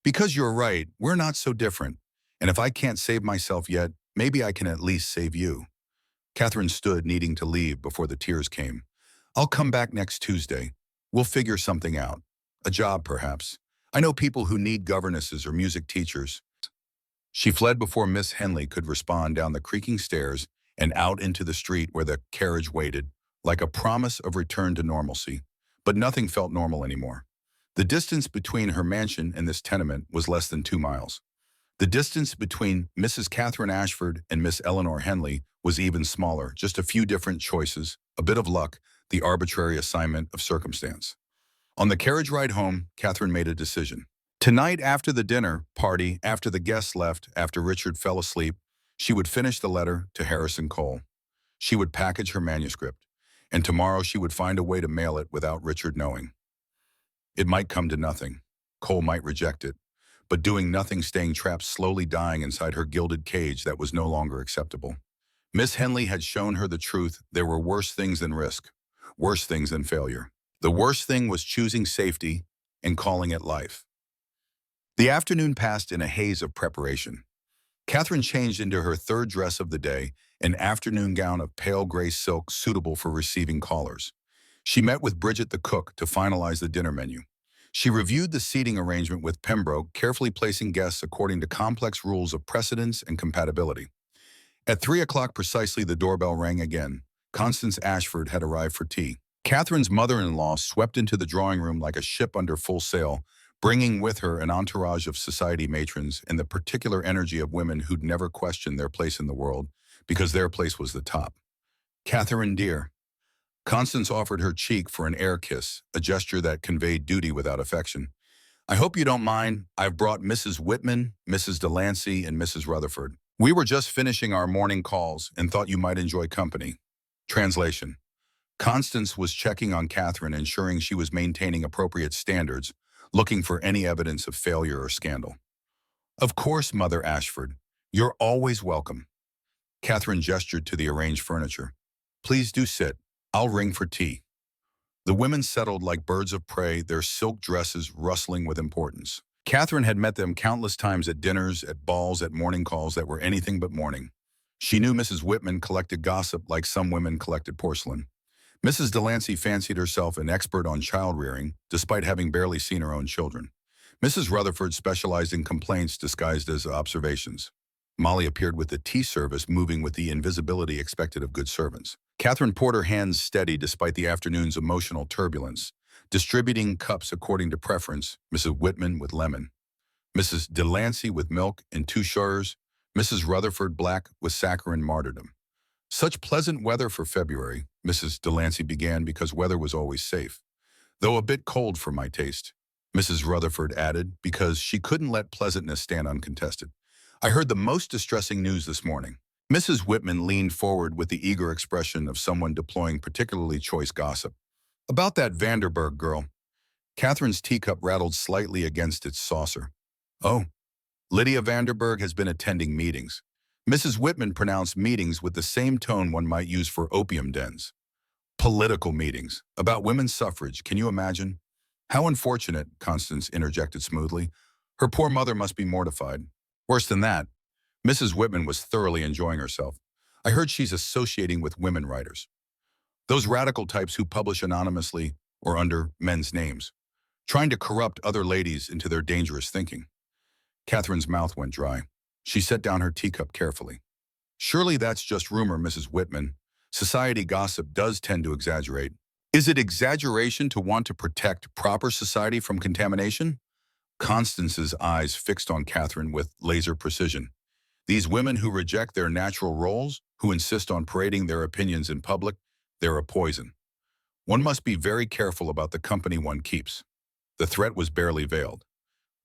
"Because you're right, we're not so different. And if I can't save myself yet, maybe I can at least save you." Catherine stood, needing to leave before the tears came. "I'll come back next Tuesday. We'll figure something out. A job, perhaps. I know people who need governesses or music teachers." She fled before Miss Henley could respond, down the creaking stairs and out into the street where the carriage waited, like a promise of return to normalcy. But nothing felt normal anymore. The distance between her mansion and this tenement was less than 2 miles. The distance between Mrs. Catherine Ashford and Miss Eleanor Henley was even smaller, just a few different choices, a bit of luck, the arbitrary assignment of circumstance. On the carriage ride home, Catherine made a decision. Tonight, after the dinner party, after the guests left, after Richard fell asleep, she would finish the letter to Harrison Cole. She would package her manuscript, and tomorrow she would find a way to mail it without Richard knowing. It might come to nothing. Cole might reject it, but doing nothing, staying trapped, slowly dying inside her gilded cage, that was no longer acceptable. Miss Henley had shown her the truth. There were worse things than risk, worse things than failure. The worst thing was choosing safety and calling it life. The afternoon passed in a haze of preparation. Catherine changed into her third dress of the day, an afternoon gown of pale gray silk suitable for receiving callers. She met with Bridget the cook to finalize the dinner menu. She reviewed the seating arrangement with Pembroke, carefully placing guests according to complex rules of precedence and compatibility. At 3 o'clock precisely, the doorbell rang again. Constance Ashford had arrived for tea. Catherine's mother-in-law swept into the drawing room like a ship under full sail, bringing with her an entourage of society matrons and the particular energy of women who'd never questioned their place in the world, because their place was the top. "Catherine, dear." Constance offered her cheek for an air kiss, a gesture that conveyed duty without affection. "I hope you don't mind. I've brought Mrs. Whitman, Mrs. Delancey, and Mrs. Rutherford. We were just finishing our morning calls and thought you might enjoy company." Translation. Constance was checking on Catherine, ensuring she was maintaining appropriate standards, looking for any evidence of failure or scandal. "Of course, Mother Ashford. You're always welcome." Catherine gestured to the arranged furniture. "Please do sit. I'll ring for tea." The women settled like birds of prey, their silk dresses rustling with importance. Catherine had met them countless times at dinners, at balls, at morning calls that were anything but morning. She knew Mrs. Whitman collected gossip like some women collected porcelain. Mrs. Delancey fancied herself an expert on child-rearing, despite having barely seen her own children. Mrs. Rutherford specialized in complaints disguised as observations. Molly appeared with the tea service, moving with the invisibility expected of good servants. Catherine poured her hands steady despite the afternoon's emotional turbulence, distributing cups according to preference, Mrs. Whitman with lemon, Mrs. Delancey with milk and 2 sugars, Mrs. Rutherford black with saccharine martyrdom. "Such pleasant weather for February," Mrs. Delancey began, because weather was always safe. "Though a bit cold for my taste," Mrs. Rutherford added, because she couldn't let pleasantness stand uncontested. "I heard the most distressing news this morning." Mrs. Whitman leaned forward with the eager expression of someone deploying particularly choice gossip. "About that Vanderburg girl." Catherine's teacup rattled slightly against its saucer. "Oh, Lydia Vanderburg has been attending meetings." Mrs. Whitman pronounced meetings with the same tone one might use for opium dens. "Political meetings. About women's suffrage. Can you imagine?" "How unfortunate," Constance interjected smoothly. "Her poor mother must be mortified." "Worse than that." Mrs. Whitman was thoroughly enjoying herself. "I heard she's associating with women writers. Those radical types who publish anonymously or under men's names, trying to corrupt other ladies into their dangerous thinking." Catherine's mouth went dry. She set down her teacup carefully. "Surely that's just rumor, Mrs. Whitman. Society gossip does tend to exaggerate." "Is it exaggeration to want to protect proper society from contamination?" Constance's eyes fixed on Catherine with laser precision. "These women who reject their natural roles, who insist on parading their opinions in public, they're a poison. One must be very careful about the company one keeps." The threat was barely veiled.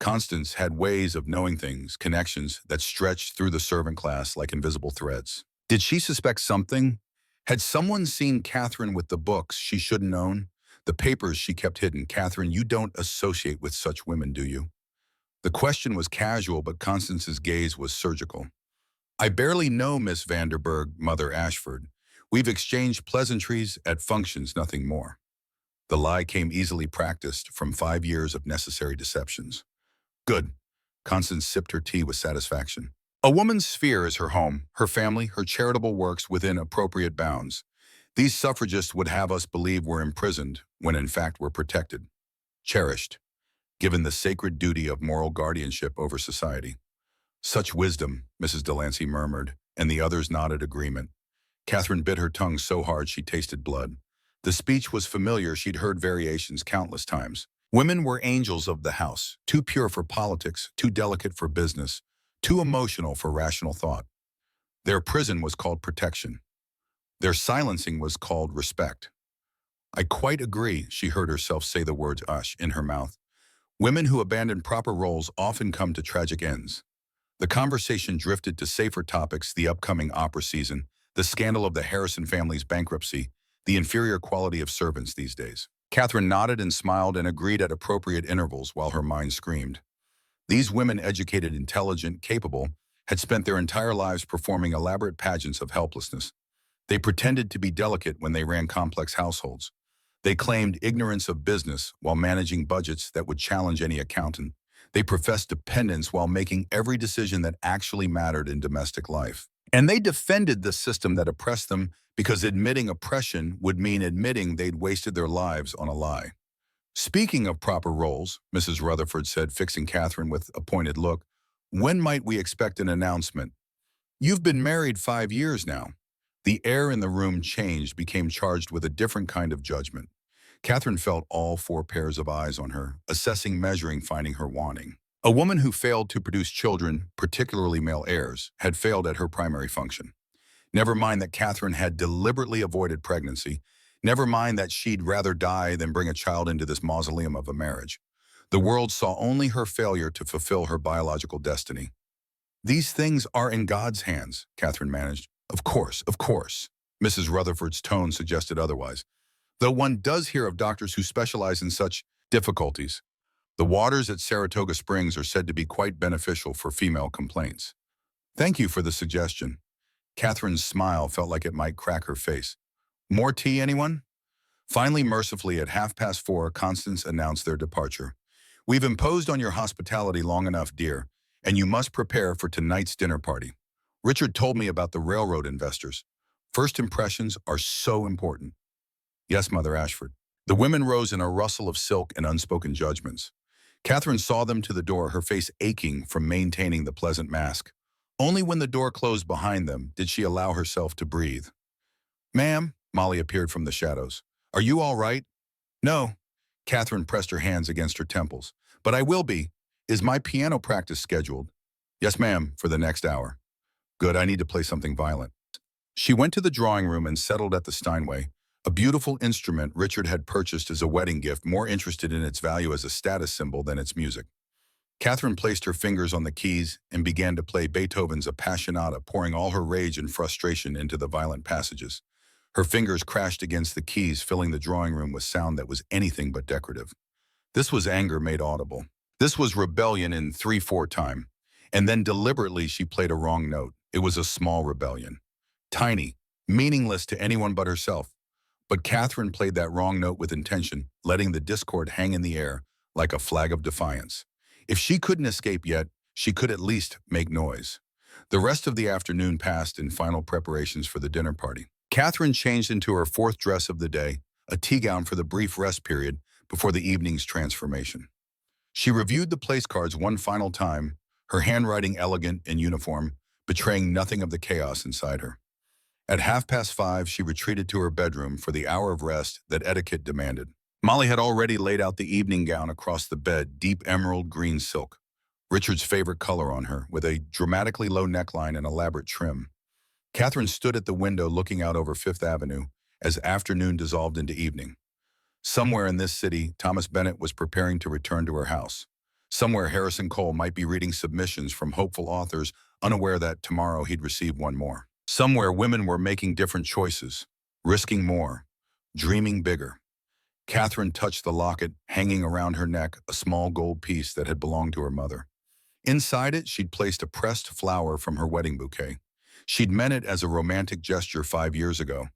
Constance had ways of knowing things, connections that stretched through the servant class like invisible threads. Did she suspect something? Had someone seen Catherine with the books she shouldn't own? The papers she kept hidden? "Catherine, you don't associate with such women, do you?" The question was casual, but Constance's gaze was surgical. "I barely know Miss Vanderburg, Mother Ashford. We've exchanged pleasantries at functions, nothing more." The lie came easily practiced from 5 years of necessary deceptions. "Good." Constance sipped her tea with satisfaction. "A woman's sphere is her home, her family, her charitable works within appropriate bounds. These suffragists would have us believe we're imprisoned, when in fact we're protected, cherished, given the sacred duty of moral guardianship over society." "Such wisdom," Mrs. Delancey murmured, and the others nodded agreement. Catherine bit her tongue so hard she tasted blood. The speech was familiar. She'd heard variations countless times. Women were angels of the house, too pure for politics, too delicate for business, too emotional for rational thought. Their prison was called protection. Their silencing was called respect. I quite agree, she heard herself say the words "ush" in her mouth. Women who abandon proper roles often come to tragic ends. The conversation drifted to safer topics: the upcoming opera season, the scandal of the Harrison family's bankruptcy, the inferior quality of servants these days. Catherine nodded and smiled and agreed at appropriate intervals while her mind screamed. These women, educated, intelligent, capable, had spent their entire lives performing elaborate pageants of helplessness. They pretended to be delicate when they ran complex households. They claimed ignorance of business while managing budgets that would challenge any accountant. They professed dependence while making every decision that actually mattered in domestic life. And they defended the system that oppressed them because admitting oppression would mean admitting they'd wasted their lives on a lie. Speaking of proper roles, Mrs. Rutherford said, fixing Catherine with a pointed look, when might we expect an announcement? You've been married 5 years now. The air in the room changed, became charged with a different kind of judgment. Catherine felt all 4 pairs of eyes on her, assessing, measuring, finding her wanting. A woman who failed to produce children, particularly male heirs, had failed at her primary function. Never mind that Catherine had deliberately avoided pregnancy. Never mind that she'd rather die than bring a child into this mausoleum of a marriage. The world saw only her failure to fulfill her biological destiny. These things are in God's hands, Catherine managed. Of course. Mrs. Rutherford's tone suggested otherwise. Though one does hear of doctors who specialize in such difficulties. The waters at Saratoga Springs are said to be quite beneficial for female complaints. Thank you for the suggestion. Catherine's smile felt like it might crack her face. More tea, anyone? Finally, mercifully, at 4:30, Constance announced their departure. We've imposed on your hospitality long enough, dear, and you must prepare for tonight's dinner party. Richard told me about the railroad investors. First impressions are so important. Yes, Mother Ashford. The women rose in a rustle of silk and unspoken judgments. Catherine saw them to the door, her face aching from maintaining the pleasant mask. Only when the door closed behind them did she allow herself to breathe. Ma'am, Molly appeared from the shadows. Are you all right? No. Catherine pressed her hands against her temples. But I will be. Is my piano practice scheduled? Yes, ma'am, for the next hour. Good, I need to play something violent. She went to the drawing room and settled at the Steinway, a beautiful instrument Richard had purchased as a wedding gift, more interested in its value as a status symbol than its music. Catherine placed her fingers on the keys and began to play Beethoven's Appassionata, pouring all her rage and frustration into the violent passages. Her fingers crashed against the keys, filling the drawing room with sound that was anything but decorative. This was anger made audible. This was rebellion in 3/4 time. And then deliberately she played a wrong note. It was a small rebellion. Tiny, meaningless to anyone but herself. But Catherine played that wrong note with intention, letting the discord hang in the air like a flag of defiance. If she couldn't escape yet, she could at least make noise. The rest of the afternoon passed in final preparations for the dinner party. Catherine changed into her 4th dress of the day, a tea gown for the brief rest period before the evening's transformation. She reviewed the place cards one final time, her handwriting elegant and uniform, betraying nothing of the chaos inside her. At 5:30, she retreated to her bedroom for the hour of rest that etiquette demanded. Molly had already laid out the evening gown across the bed, deep emerald green silk, Richard's favorite color on her, with a dramatically low neckline and elaborate trim. Catherine stood at the window looking out over 5th Avenue as afternoon dissolved into evening. Somewhere in this city, Thomas Bennett was preparing to return to her house. Somewhere Harrison Cole might be reading submissions from hopeful authors, unaware that tomorrow he'd receive one more. Somewhere women were making different choices, risking more, dreaming bigger. Catherine touched the locket hanging around her neck, a small gold piece that had belonged to her mother. Inside it, she'd placed a pressed flower from her wedding bouquet. She'd meant it as a romantic gesture 5 years ago.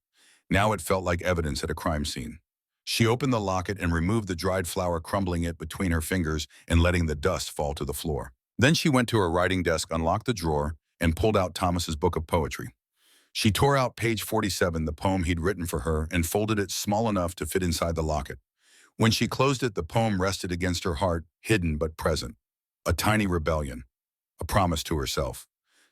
Now it felt like evidence at a crime scene. She opened the locket and removed the dried flower, crumbling it between her fingers and letting the dust fall to the floor. Then she went to her writing desk, unlocked the drawer, and pulled out Thomas's book of poetry. She tore out page 47, the poem he'd written for her, and folded it small enough to fit inside the locket. When she closed it, the poem rested against her heart, hidden but present. A tiny rebellion, a promise to herself.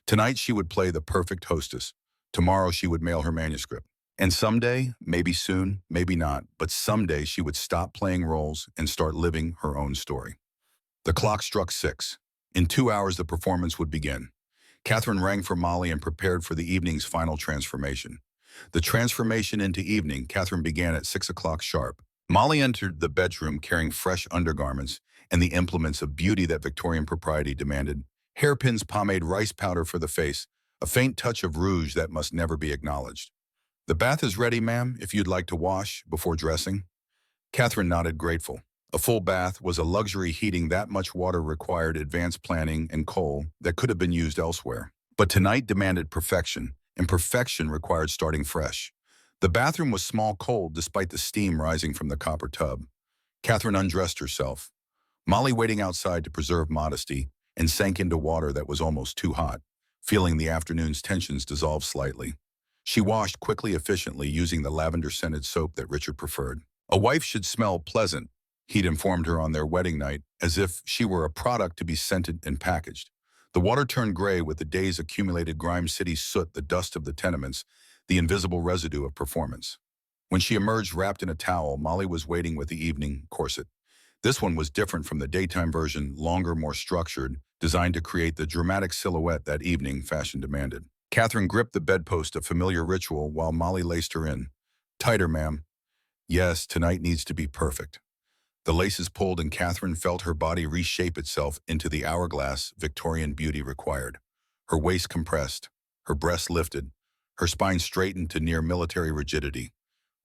Tonight she would play the perfect hostess. Tomorrow she would mail her manuscript. And someday, maybe soon, maybe not, but someday she would stop playing roles and start living her own story. The clock struck 6. In 2 hours, the performance would begin. Catherine rang for Molly and prepared for the evening's final transformation. The transformation into evening, Catherine began at 6 o'clock sharp. Molly entered the bedroom carrying fresh undergarments and the implements of beauty that Victorian propriety demanded: hairpins, pomade, rice powder for the face, a faint touch of rouge that must never be acknowledged. "The bath is ready, ma'am, if you'd like to wash before dressing." Catherine nodded, grateful. A full bath was a luxury. Heating that much water required advanced planning and coal that could have been used elsewhere. But tonight demanded perfection, and perfection required starting fresh. The bathroom was small, cold, despite the steam rising from the copper tub. Catherine undressed herself, Molly waiting outside to preserve modesty, and sank into water that was almost too hot, feeling the afternoon's tensions dissolve slightly. She washed quickly, efficiently, using the lavender-scented soap that Richard preferred. A wife should smell pleasant, he'd informed her on their wedding night, as if she were a product to be scented and packaged. The water turned gray with the day's accumulated grime city soot, the dust of the tenements, the invisible residue of performance. When she emerged wrapped in a towel, Molly was waiting with the evening corset. This one was different from the daytime version, longer, more structured, designed to create the dramatic silhouette that evening fashion demanded. Catherine gripped the bedpost, a familiar ritual, while Molly laced her in. "Tighter, ma'am." "Yes, tonight needs to be perfect." The laces pulled and Catherine felt her body reshape itself into the hourglass Victorian beauty required. Her waist compressed, her breasts lifted, her spine straightened to near military rigidity.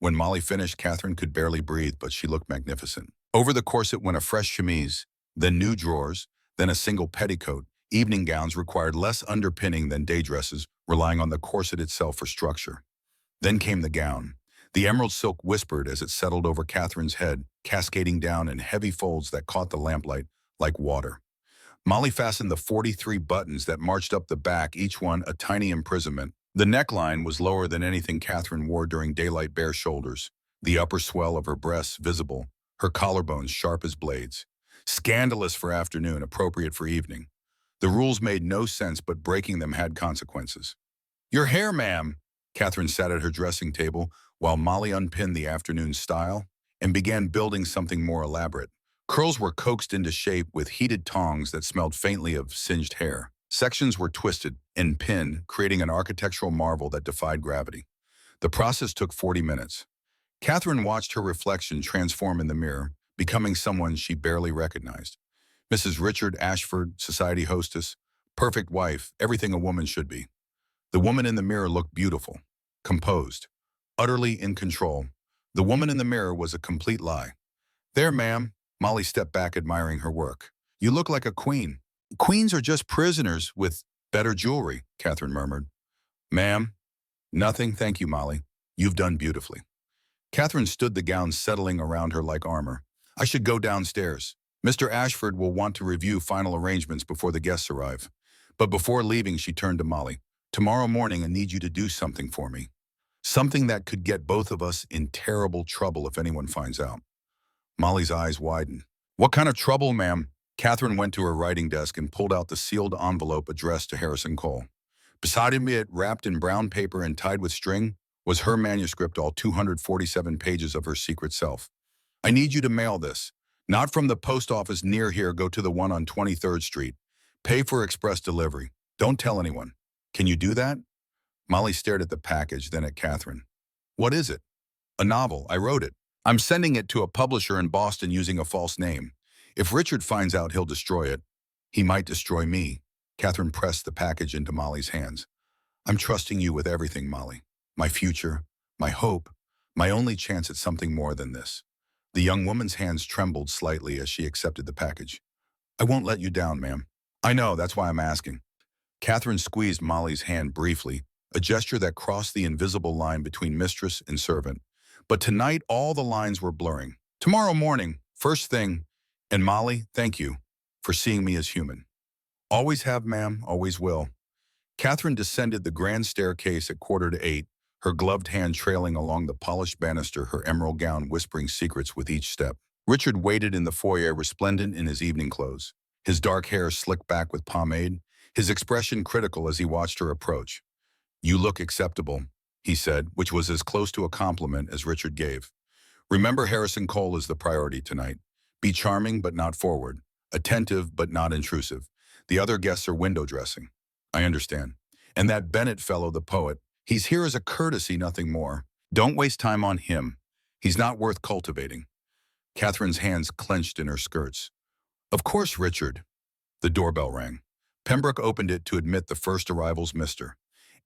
When Molly finished, Catherine could barely breathe, but she looked magnificent. Over the corset went a fresh chemise, then new drawers, then a single petticoat. Evening gowns required less underpinning than day dresses, relying on the corset itself for structure. Then came the gown. The emerald silk whispered as it settled over Catherine's head, cascading down in heavy folds that caught the lamplight like water. Molly fastened the 43 buttons that marched up the back, each one a tiny imprisonment. The neckline was lower than anything Catherine wore during daylight, bare shoulders, the upper swell of her breasts visible, her collarbones sharp as blades. Scandalous for afternoon, appropriate for evening. The rules made no sense, but breaking them had consequences. "Your hair, ma'am." Catherine sat at her dressing table while Molly unpinned the afternoon style and began building something more elaborate. Curls were coaxed into shape with heated tongs that smelled faintly of singed hair. Sections were twisted and pinned, creating an architectural marvel that defied gravity. The process took 40 minutes. Catherine watched her reflection transform in the mirror, becoming someone she barely recognized. Mrs. Richard Ashford, society hostess, perfect wife, everything a woman should be. The woman in the mirror looked beautiful, composed, utterly in control. The woman in the mirror was a complete lie. "There, ma'am." Molly stepped back, admiring her work. "You look like a queen." "Queens are just prisoners with better jewelry," Catherine murmured. "Ma'am?" "Nothing, thank you, Molly. You've done beautifully." Catherine stood, the gown settling around her like armor. "I should go downstairs. Mr. Ashford will want to review final arrangements before the guests arrive." But before leaving, she turned to Molly. "Tomorrow morning, I need you to do something for me. Something that could get both of us in terrible trouble if anyone finds out." Molly's eyes widened. "What kind of trouble, ma'am?" Catherine went to her writing desk and pulled out the sealed envelope addressed to Harrison Cole. Beside him, it, wrapped in brown paper and tied with string, was her manuscript, all 247 pages of her secret self. "I need you to mail this. Not from the post office near here, go to the one on 23rd Street. Pay for express delivery. Don't tell anyone. Can you do that?" Molly stared at the package, then at Catherine. "What is it?" "A novel. I wrote it. I'm sending it to a publisher in Boston using a false name. If Richard finds out, he'll destroy it. He might destroy me." Catherine pressed the package into Molly's hands. "I'm trusting you with everything, Molly. My future, my hope, my only chance at something more than this." The young woman's hands trembled slightly as she accepted the package. "I won't let you down, ma'am." "I know, that's why I'm asking." Catherine squeezed Molly's hand briefly, a gesture that crossed the invisible line between mistress and servant. But tonight, all the lines were blurring. "Tomorrow morning, first thing. And Molly, thank you for seeing me as human." "Always have, ma'am, always will." Catherine descended the grand staircase at 7:45, her gloved hand trailing along the polished banister, her emerald gown whispering secrets with each step. Richard waited in the foyer, resplendent in his evening clothes, his dark hair slicked back with pomade, his expression critical as he watched her approach. "You look acceptable," he said, which was as close to a compliment as Richard gave. "Remember, Harrison Cole is the priority tonight. Be charming but not forward, attentive but not intrusive. The other guests are window dressing. I understand. And that Bennett fellow, the poet, he's here as a courtesy, nothing more. Don't waste time on him. He's not worth cultivating. Catherine's hands clenched in her skirts. Of course, Richard. The doorbell rang. Pembroke opened it to admit the first arrival's Mr.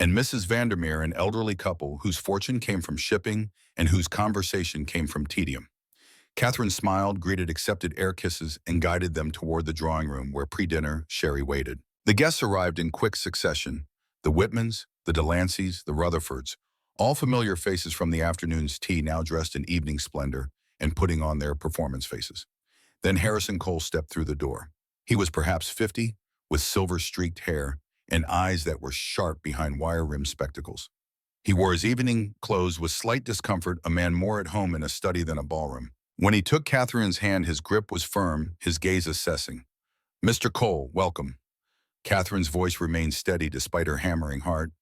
and Mrs. Vandermeer, an elderly couple whose fortune came from shipping and whose conversation came from tedium. Catherine smiled, greeted, accepted air kisses, and guided them toward the drawing room where pre-dinner sherry waited. The guests arrived in quick succession. The Whitmans, the Delanceys, the Rutherfords, all familiar faces from the afternoon's tea, now dressed in evening splendor and putting on their performance faces. Then Harrison Cole stepped through the door. He was perhaps 50, with silver-streaked hair and eyes that were sharp behind wire-rimmed spectacles. He wore his evening clothes with slight discomfort, a man more at home in a study than a ballroom. When he took Catherine's hand, his grip was firm, his gaze assessing. "Mr. Cole, welcome." Catherine's voice remained steady despite her hammering heart.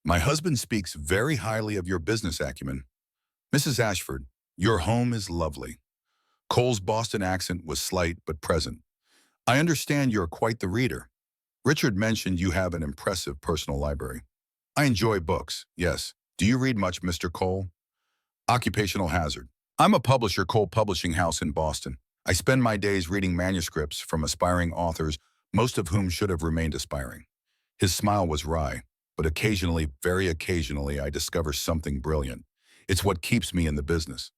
"My husband speaks very highly of your business acumen. Mrs. Ashford, your home is lovely." Cole's Boston accent was slight but present. "I understand you're quite the reader. Richard mentioned you have an impressive personal library." "I enjoy books, yes. Do you read much, Mr. Cole?" Occupational hazard. "I'm a publisher, Cole Publishing House in Boston. I spend my days reading manuscripts from aspiring authors, most of whom should have remained aspiring." His smile was wry, but occasionally, very occasionally, I discover something brilliant. It's what keeps me in the business.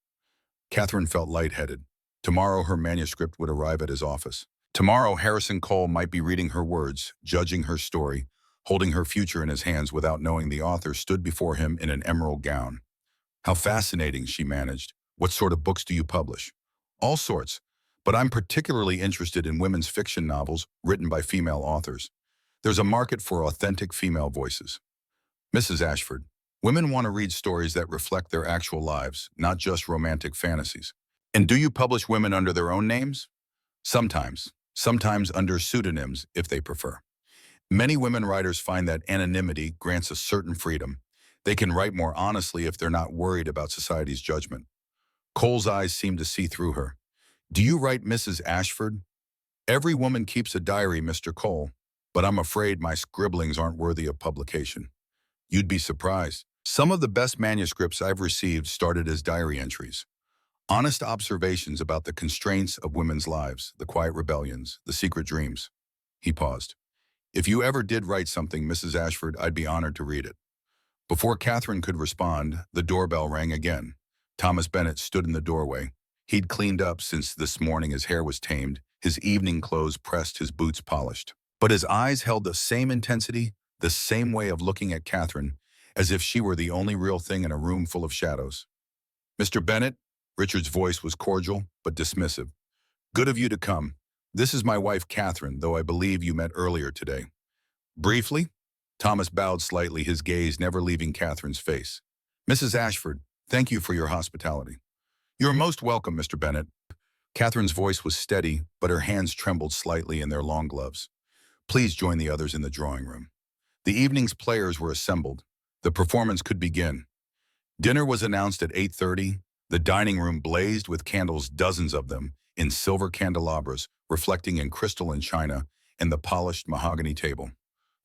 Catherine felt lightheaded. Tomorrow her manuscript would arrive at his office. Tomorrow Harrison Cole might be reading her words, judging her story, holding her future in his hands without knowing the author stood before him in an emerald gown. "How fascinating," she managed. "What sort of books do you publish?" "All sorts, but I'm particularly interested in women's fiction novels written by female authors. There's a market for authentic female voices." "Mrs. Ashford, women want to read stories that reflect their actual lives, not just romantic fantasies." "And do you publish women under their own names?" Sometimes under pseudonyms if they prefer. Many women writers find that anonymity grants a certain freedom. They can write more honestly if they're not worried about society's judgment. Cole's eyes seemed to see through her. "Do you write, Mrs. Ashford?" "Every woman keeps a diary, Mr. Cole, but I'm afraid my scribblings aren't worthy of publication." "You'd be surprised. Some of the best manuscripts I've received started as diary entries. Honest observations about the constraints of women's lives, the quiet rebellions, the secret dreams." He paused. "If you ever did write something, Mrs. Ashford, I'd be honored to read it." Before Catherine could respond, the doorbell rang again. Thomas Bennett stood in the doorway. He'd cleaned up since this morning. His hair was tamed, his evening clothes pressed, his boots polished. But his eyes held the same intensity, the same way of looking at Catherine, as if she were the only real thing in a room full of shadows. "Mr. Bennett?" Richard's voice was cordial, but dismissive. "Good of you to come. This is my wife, Catherine, though I believe you met earlier today." "Briefly?" Thomas bowed slightly, his gaze never leaving Catherine's face. "Mrs. Ashford, thank you for your hospitality." "You're most welcome, Mr. Bennett." Catherine's voice was steady, but her hands trembled slightly in their long gloves. "Please join the others in the drawing room." The evening's players were assembled. The performance could begin. Dinner was announced at 8:30. The dining room blazed with candles, dozens of them, in silver candelabras, reflecting in crystal and china, and the polished mahogany table.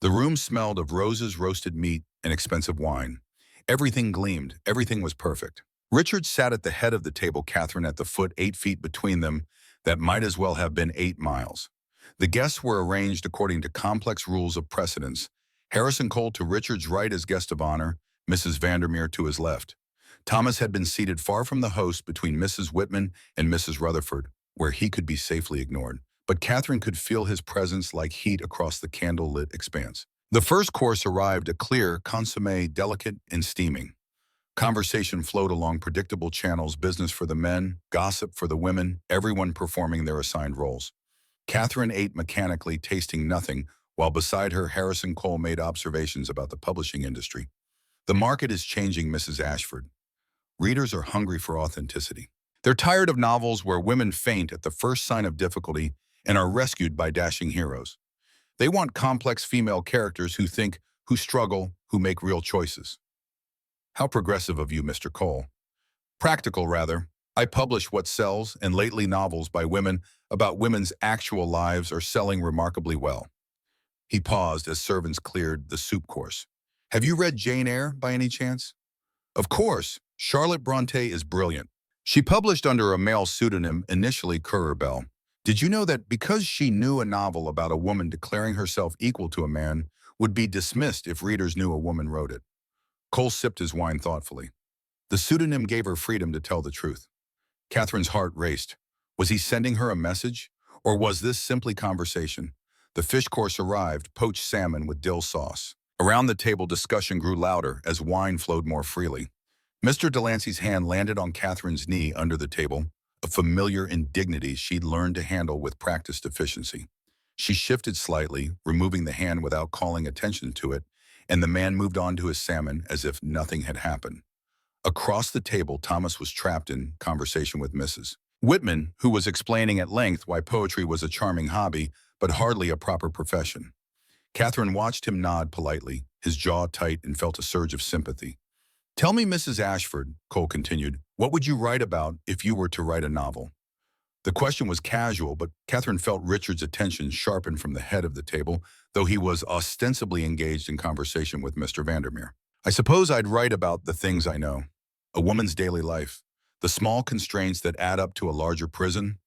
The room smelled of roses, roasted meat, and expensive wine. Everything gleamed, everything was perfect. Richard sat at the head of the table, Catherine at the foot, 8 feet between them, that might as well have been 8 miles. The guests were arranged according to complex rules of precedence. Harrison Cole to Richard's right as guest of honor, Mrs. Vandermeer to his left. Thomas had been seated far from the host between Mrs. Whitman and Mrs. Rutherford, where he could be safely ignored. But Catherine could feel his presence like heat across the candle-lit expanse. The first course arrived, a clear consommé, delicate and steaming. Conversation flowed along predictable channels, business for the men, gossip for the women, everyone performing their assigned roles. Catherine ate mechanically, tasting nothing, while beside her Harrison Cole made observations about the publishing industry. "The market is changing, Mrs. Ashford. Readers are hungry for authenticity. They're tired of novels where women faint at the first sign of difficulty and are rescued by dashing heroes. They want complex female characters who think, who struggle, who make real choices." "How progressive of you, Mr. Cole." "Practical, rather. I publish what sells, and lately novels by women about women's actual lives are selling remarkably well." He paused as servants cleared the soup course. Have you read Jane Eyre by any chance? Of course, Charlotte Bronte is brilliant. She published under a male pseudonym, initially Currer Bell. Did you know that because she knew a novel about a woman declaring herself equal to a man would be dismissed if readers knew a woman wrote it? Cole sipped his wine thoughtfully. The pseudonym gave her freedom to tell the truth. Catherine's heart raced. Was he sending her a message? Or was this simply conversation? The fish course arrived, poached salmon with dill sauce. Around the table, discussion grew louder as wine flowed more freely. Mr. Delancey's hand landed on Catherine's knee under the table, a familiar indignity she'd learned to handle with practiced efficiency. She shifted slightly, removing the hand without calling attention to it, and the man moved on to his salmon as if nothing had happened. Across the table, Thomas was trapped in conversation with Mrs. Whitman, who was explaining at length why poetry was a charming hobby, but hardly a proper profession. Catherine watched him nod politely, his jaw tight, and felt a surge of sympathy. Tell me, Mrs. Ashford, Cole continued, what would you write about if you were to write a novel? The question was casual, but Catherine felt Richard's attention sharpen from the head of the table, though he was ostensibly engaged in conversation with Mr. Vandermeer. I suppose I'd write about the things I know. A woman's daily life, the small constraints that add up to a larger prison,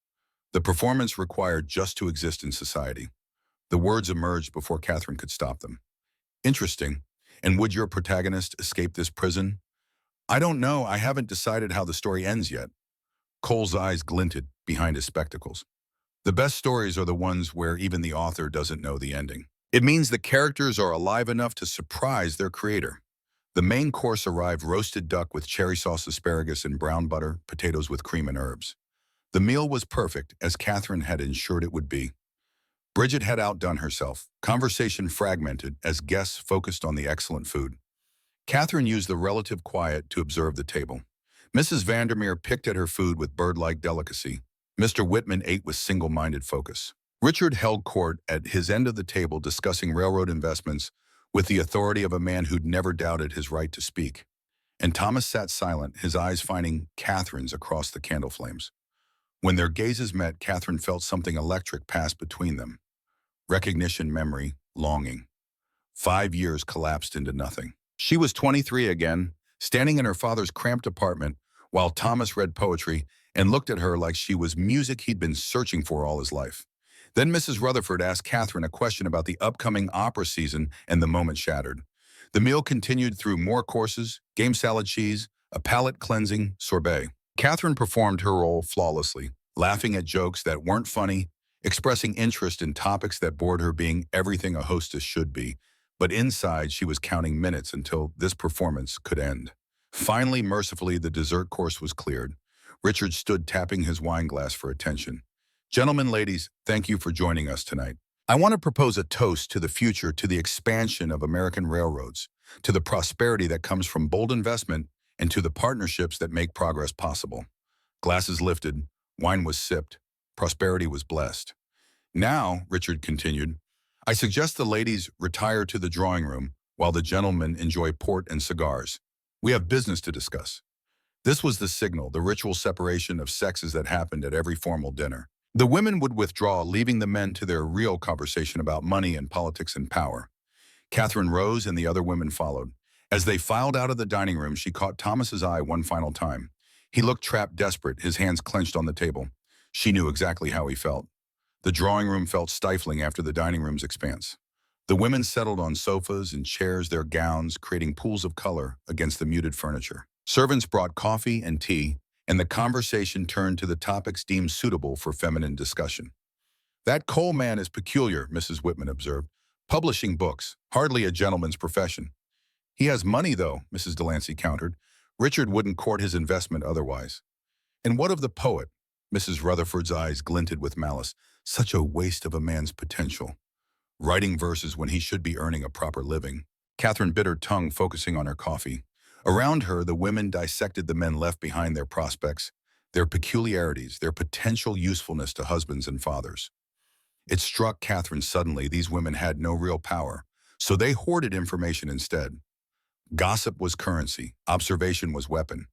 the performance required just to exist in society. The words emerged before Catherine could stop them. Interesting. And would your protagonist escape this prison? I don't know. I haven't decided how the story ends yet. Cole's eyes glinted behind his spectacles. The best stories are the ones where even the author doesn't know the ending. It means the characters are alive enough to surprise their creator. The main course arrived: roasted duck with cherry sauce, asparagus, and brown butter, potatoes with cream and herbs. The meal was perfect, as Catherine had ensured it would be. Bridget had outdone herself. Conversation fragmented as guests focused on the excellent food. Catherine used the relative quiet to observe the table. Mrs. Vandermeer picked at her food with bird-like delicacy. Mr. Whitman ate with single-minded focus. Richard held court at his end of the table, discussing railroad investments with the authority of a man who'd never doubted his right to speak. And Thomas sat silent, his eyes finding Catherine's across the candle flames. When their gazes met, Catherine felt something electric pass between them. Recognition, memory, longing. 5 years collapsed into nothing. She was 23 again, standing in her father's cramped apartment while Thomas read poetry and looked at her like she was music he'd been searching for all his life. Then Mrs. Rutherford asked Catherine a question about the upcoming opera season, and the moment shattered. The meal continued through more courses, game salad cheese, a palate-cleansing sorbet. Catherine performed her role flawlessly, laughing at jokes that weren't funny, expressing interest in topics that bored her, being everything a hostess should be. But inside, she was counting minutes until this performance could end. Finally, mercifully, the dessert course was cleared. Richard stood tapping his wine glass for attention. Gentlemen, ladies, thank you for joining us tonight. I want to propose a toast to the future, to the expansion of American railroads, to the prosperity that comes from bold investment, and to the partnerships that make progress possible. Glasses lifted, wine was sipped, prosperity was blessed. Now, Richard continued, I suggest the ladies retire to the drawing room while the gentlemen enjoy port and cigars. We have business to discuss. This was the signal, the ritual separation of sexes that happened at every formal dinner. The women would withdraw, leaving the men to their real conversation about money and politics and power. Catherine rose and the other women followed. As they filed out of the dining room, she caught Thomas's eye one final time. He looked trapped, desperate, his hands clenched on the table. She knew exactly how he felt. The drawing room felt stifling after the dining room's expanse. The women settled on sofas and chairs, their gowns creating pools of color against the muted furniture. Servants brought coffee and tea, and the conversation turned to the topics deemed suitable for feminine discussion. That Cole man is peculiar, Mrs. Whitman observed. Publishing books, hardly a gentleman's profession. He has money, though, Mrs. Delancey countered. Richard wouldn't court his investment otherwise. And what of the poet? Mrs. Rutherford's eyes glinted with malice. Such a waste of a man's potential. Writing verses when he should be earning a proper living. Catherine bit her tongue, focusing on her coffee. Around her, the women dissected the men left behind, their prospects, their peculiarities, their potential usefulness to husbands and fathers. It struck Catherine suddenly these women had no real power, so they hoarded information instead. Gossip was currency, observation was weapon.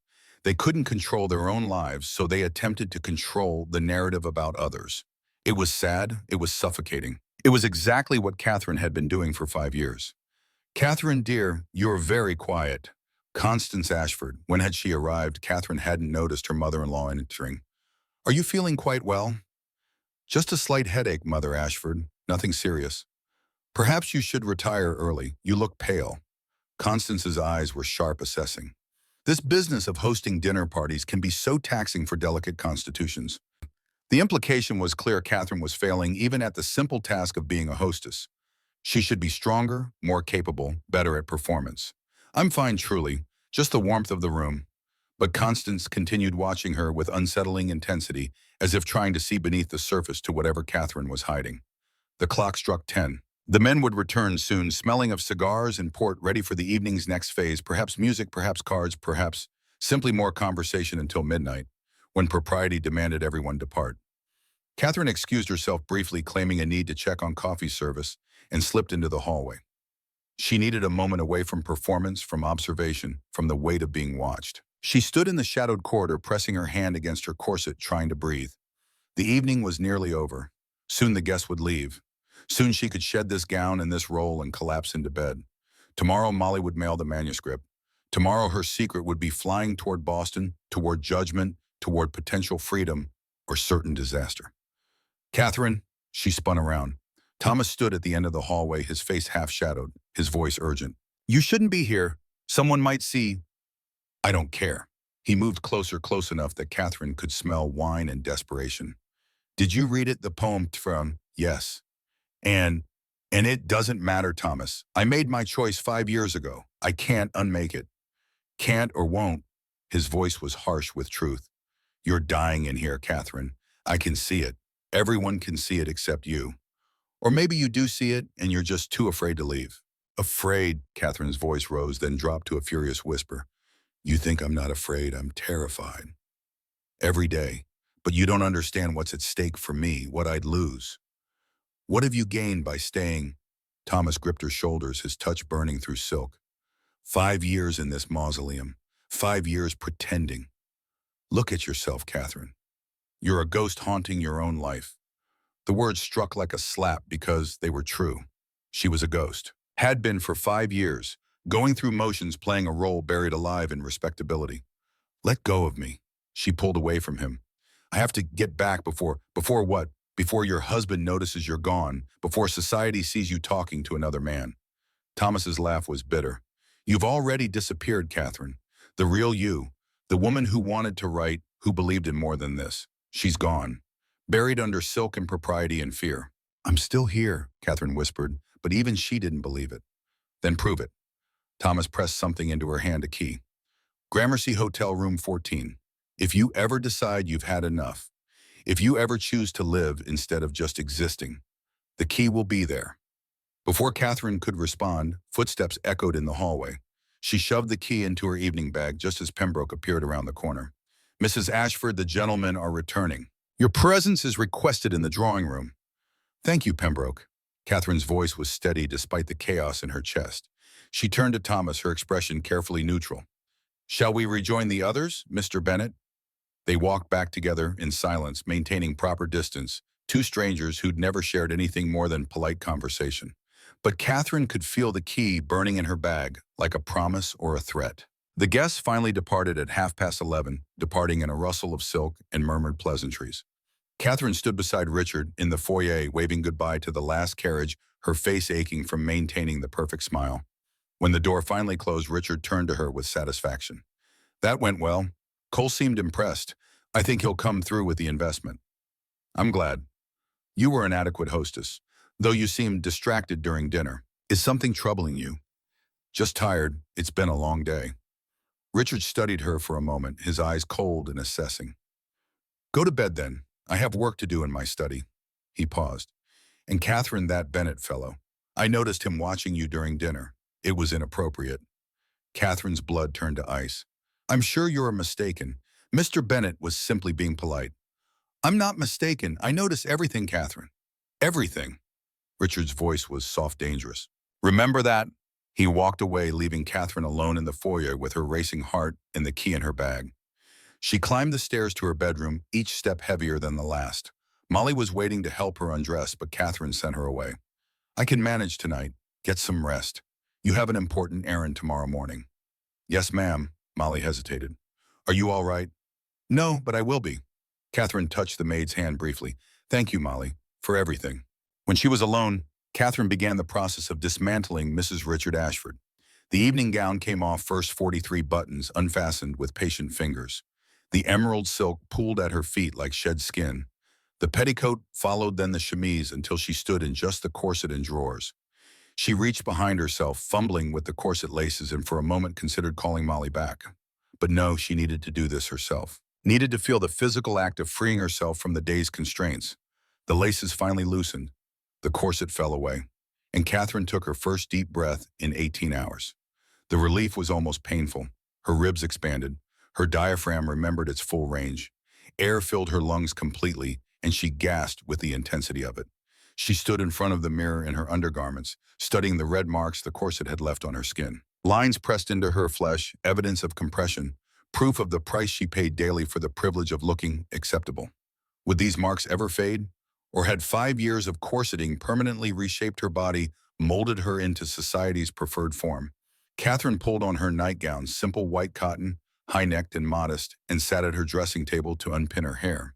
They couldn't control their own lives, so they attempted to control the narrative about others. It was sad, it was suffocating. It was exactly what Catherine had been doing for 5 years. "Catherine, dear, you're very quiet." Constance Ashford. When had she arrived, Catherine hadn't noticed her mother-in-law entering. "Are you feeling quite well?" "Just a slight headache, Mother Ashford. Nothing serious." "Perhaps you should retire early. You look pale." Constance's eyes were sharp, assessing. This business of hosting dinner parties can be so taxing for delicate constitutions. The implication was clear: Catherine was failing even at the simple task of being a hostess. She should be stronger, more capable, better at performance. "I'm fine, truly. Just the warmth of the room." But Constance continued watching her with unsettling intensity, as if trying to see beneath the surface to whatever Catherine was hiding. The clock struck 10. The men would return soon, smelling of cigars and port, ready for the evening's next phase, perhaps music, perhaps cards, perhaps simply more conversation until midnight, when propriety demanded everyone depart. Catherine excused herself briefly, claiming a need to check on coffee service, and slipped into the hallway. She needed a moment away from performance, from observation, from the weight of being watched. She stood in the shadowed corridor, pressing her hand against her corset, trying to breathe. The evening was nearly over. Soon the guests would leave. Soon she could shed this gown and this role and collapse into bed. Tomorrow Molly would mail the manuscript. Tomorrow her secret would be flying toward Boston, toward judgment, toward potential freedom, or certain disaster. "Catherine," she spun around. Thomas stood at the end of the hallway, his face half-shadowed, his voice urgent. "You shouldn't be here. Someone might see." "I don't care." He moved closer, close enough that Catherine could smell wine and desperation. "Did you read it, the poem from?" "Yes." And it doesn't matter, Thomas. I made my choice 5 years ago. I can't unmake it." "Can't or won't." His voice was harsh with truth. "You're dying in here, Catherine. I can see it. Everyone can see it except you. Or maybe you do see it, and you're just too afraid to leave." "Afraid?" Catherine's voice rose, then dropped to a furious whisper. "You think I'm not afraid? I'm terrified. Every day. But you don't understand what's at stake for me, what I'd lose." "What have you gained by staying?" Thomas gripped her shoulders, his touch burning through silk. 5 years in this mausoleum. 5 years pretending. Look at yourself, Catherine. You're a ghost haunting your own life." The words struck like a slap because they were true. She was a ghost. Had been for 5 years, going through motions, playing a role buried alive in respectability. "Let go of me." She pulled away from him. "I have to get back before what? Before your husband notices you're gone, before society sees you talking to another man." Thomas's laugh was bitter. "You've already disappeared, Catherine. The real you, the woman who wanted to write, who believed in more than this. She's gone, buried under silk and propriety and fear." "I'm still here," Catherine whispered, but even she didn't believe it. "Then prove it." Thomas pressed something into her hand, a key. "Gramercy Hotel, room 14. If you ever decide you've had enough, if you ever choose to live instead of just existing, the key will be there." Before Catherine could respond, footsteps echoed in the hallway. She shoved the key into her evening bag just as Pembroke appeared around the corner. "Mrs. Ashford, the gentlemen are returning. Your presence is requested in the drawing room." "Thank you, Pembroke." Catherine's voice was steady despite the chaos in her chest. She turned to Thomas, her expression carefully neutral. "Shall we rejoin the others, Mr. Bennet?" They walked back together in silence, maintaining proper distance, two strangers who'd never shared anything more than polite conversation. But Catherine could feel the key burning in her bag, like a promise or a threat. The guests finally departed at 11:30, departing in a rustle of silk and murmured pleasantries. Catherine stood beside Richard in the foyer, waving goodbye to the last carriage, her face aching from maintaining the perfect smile. When the door finally closed, Richard turned to her with satisfaction. "That went well. Cole seemed impressed. I think he'll come through with the investment." "I'm glad. You were an adequate hostess, though you seemed distracted during dinner. Is something troubling you?" "Just tired. It's been a long day." Richard studied her for a moment, his eyes cold and assessing. "Go to bed then. I have work to do in my study." He paused. "And Catherine, that Bennet fellow. I noticed him watching you during dinner. It was inappropriate." Catherine's blood turned to ice. "I'm sure you're mistaken. Mr. Bennet was simply being polite." "I'm not mistaken. I notice everything, Catherine. Everything." Richard's voice was soft, dangerous. "Remember that?" He walked away, leaving Catherine alone in the foyer with her racing heart and the key in her bag. She climbed the stairs to her bedroom, each step heavier than the last. Molly was waiting to help her undress, but Catherine sent her away. I can manage tonight. Get some rest. You have an important errand tomorrow morning. Yes, ma'am. Molly hesitated. Are you all right? No, but I will be. Catherine touched the maid's hand briefly. Thank you, Molly, for everything. When she was alone, Catherine began the process of dismantling Mrs. Richard Ashford. The evening gown came off first 43 buttons, unfastened with patient fingers. The emerald silk pooled at her feet like shed skin. The petticoat followed, then the chemise, until she stood in just the corset and drawers. She reached behind herself, fumbling with the corset laces, and for a moment considered calling Molly back. But no, she needed to do this herself. Needed to feel the physical act of freeing herself from the day's constraints. The laces finally loosened. The corset fell away. And Catherine took her first deep breath in 18 hours. The relief was almost painful. Her ribs expanded. Her diaphragm remembered its full range. Air filled her lungs completely, and she gasped with the intensity of it. She stood in front of the mirror in her undergarments, studying the red marks the corset had left on her skin. Lines pressed into her flesh, evidence of compression, proof of the price she paid daily for the privilege of looking acceptable. Would these marks ever fade? Or had 5 years of corseting permanently reshaped her body, molded her into society's preferred form? Catherine pulled on her nightgown, simple white cotton, high-necked and modest, and sat at her dressing table to unpin her hair.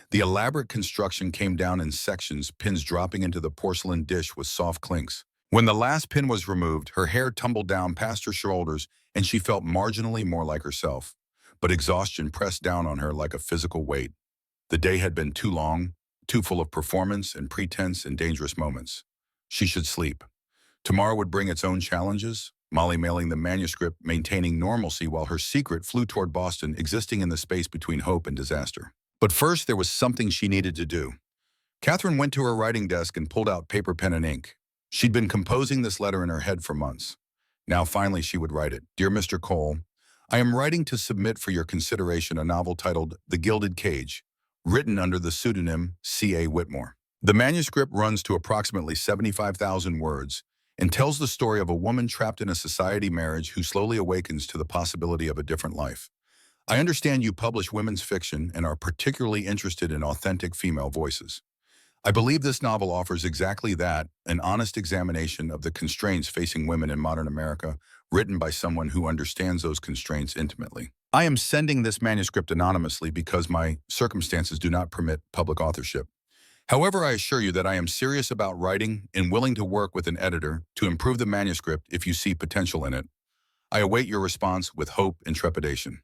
The elaborate construction came down in sections, pins dropping into the porcelain dish with soft clinks. When the last pin was removed, her hair tumbled down past her shoulders, and she felt marginally more like herself. But exhaustion pressed down on her like a physical weight. The day had been too long, too full of performance and pretense and dangerous moments. She should sleep. Tomorrow would bring its own challenges, Molly mailing the manuscript, maintaining normalcy while her secret flew toward Boston, existing in the space between hope and disaster. But first, there was something she needed to do. Catherine went to her writing desk and pulled out paper, pen, and ink. She'd been composing this letter in her head for months. Now, finally, she would write it. Dear Mr. Cole, I am writing to submit for your consideration a novel titled The Gilded Cage, written under the pseudonym C.A. Whitmore. The manuscript runs to approximately 75,000 words and tells the story of a woman trapped in a society marriage who slowly awakens to the possibility of a different life. I understand you publish women's fiction and are particularly interested in authentic female voices. I believe this novel offers exactly that, an honest examination of the constraints facing women in modern America, written by someone who understands those constraints intimately. I am sending this manuscript anonymously because my circumstances do not permit public authorship. However, I assure you that I am serious about writing and willing to work with an editor to improve the manuscript if you see potential in it. I await your response with hope and trepidation.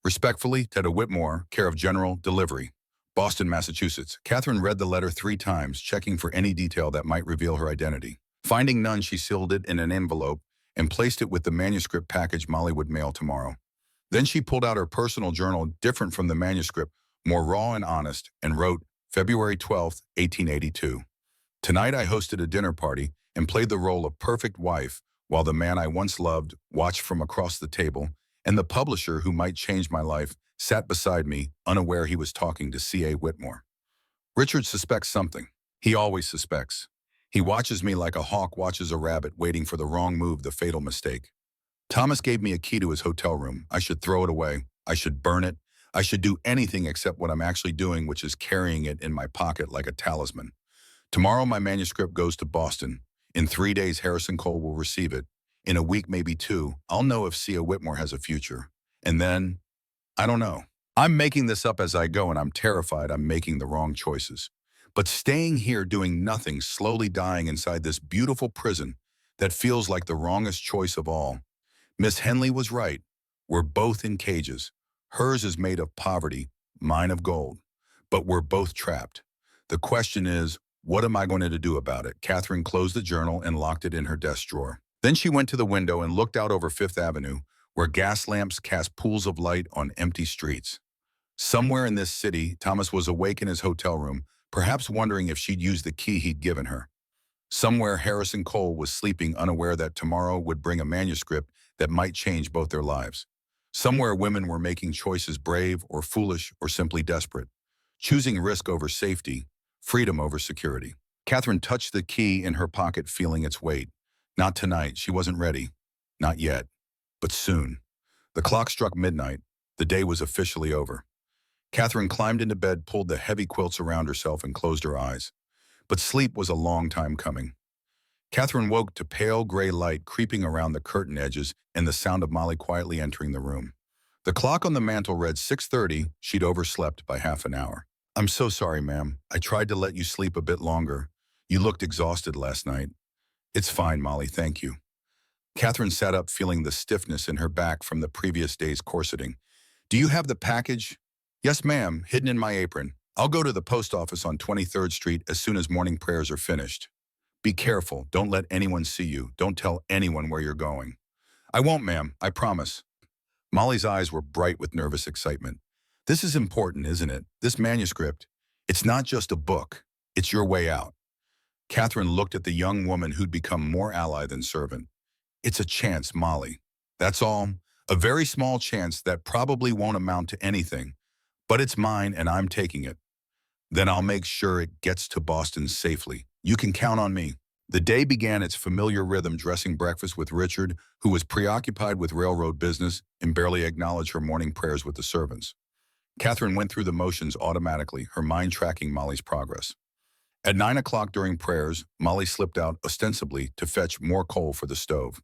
Respectfully, Tedda Whitmore, care of General Delivery, Boston, Massachusetts. Catherine read the letter 3 times, checking for any detail that might reveal her identity. Finding none, she sealed it in an envelope and placed it with the manuscript package Molly would mail tomorrow. Then she pulled out her personal journal, different from the manuscript, more raw and honest, and wrote, February 12, 1882. Tonight I hosted a dinner party and played the role of perfect wife while the man I once loved watched from across the table, and the publisher who might change my life sat beside me, unaware he was talking to C.A. Whitmore. Richard suspects something. He always suspects. He watches me like a hawk watches a rabbit, waiting for the wrong move, the fatal mistake. Thomas gave me a key to his hotel room. I should throw it away. I should burn it. I should do anything except what I'm actually doing, which is carrying it in my pocket like a talisman. Tomorrow my manuscript goes to Boston. In 3 days, Harrison Cole will receive it. In a week, maybe 2, I'll know if C.A. Whitmore has a future. And then, I don't know. I'm making this up as I go, and I'm terrified I'm making the wrong choices. But staying here doing nothing, slowly dying inside this beautiful prison that feels like the wrongest choice of all. Miss Henley was right. We're both in cages. Hers is made of poverty, mine of gold. But we're both trapped. The question is, what am I going to do about it? Catherine closed the journal and locked it in her desk drawer. Then she went to the window and looked out over Fifth Avenue, where gas lamps cast pools of light on empty streets. Somewhere in this city, Thomas was awake in his hotel room, perhaps wondering if she'd use the key he'd given her. Somewhere, Harrison Cole was sleeping, unaware that tomorrow would bring a manuscript that might change both their lives. Somewhere, women were making choices, brave or foolish or simply desperate, choosing risk over safety, freedom over security. Catherine touched the key in her pocket, feeling its weight. Not tonight. She wasn't ready. Not yet. But soon. The clock struck midnight. The day was officially over. Catherine climbed into bed, pulled the heavy quilts around herself, and closed her eyes. But sleep was a long time coming. Catherine woke to pale gray light creeping around the curtain edges and the sound of Molly quietly entering the room. The clock on the mantel read 6:30. She'd overslept by half an hour. "I'm so sorry, ma'am. I tried to let you sleep a bit longer. You looked exhausted last night." "It's fine, Molly, thank you." Catherine sat up, feeling the stiffness in her back from the previous day's corseting. "Do you have the package?" "Yes, ma'am, hidden in my apron. I'll go to the post office on 23rd Street as soon as morning prayers are finished." "Be careful. Don't let anyone see you. Don't tell anyone where you're going." "I won't, ma'am. I promise." Molly's eyes were bright with nervous excitement. "This is important, isn't it? This manuscript. It's not just a book. It's your way out." Catherine looked at the young woman who'd become more ally than servant. "It's a chance, Molly. That's all. A very small chance that probably won't amount to anything. But it's mine and I'm taking it. Then I'll make sure it gets to Boston safely. You can count on me." The day began its familiar rhythm, dressing breakfast with Richard, who was preoccupied with railroad business and barely acknowledged her morning prayers with the servants. Catherine went through the motions automatically, her mind tracking Molly's progress. At 9 o'clock during prayers, Molly slipped out ostensibly to fetch more coal for the stove.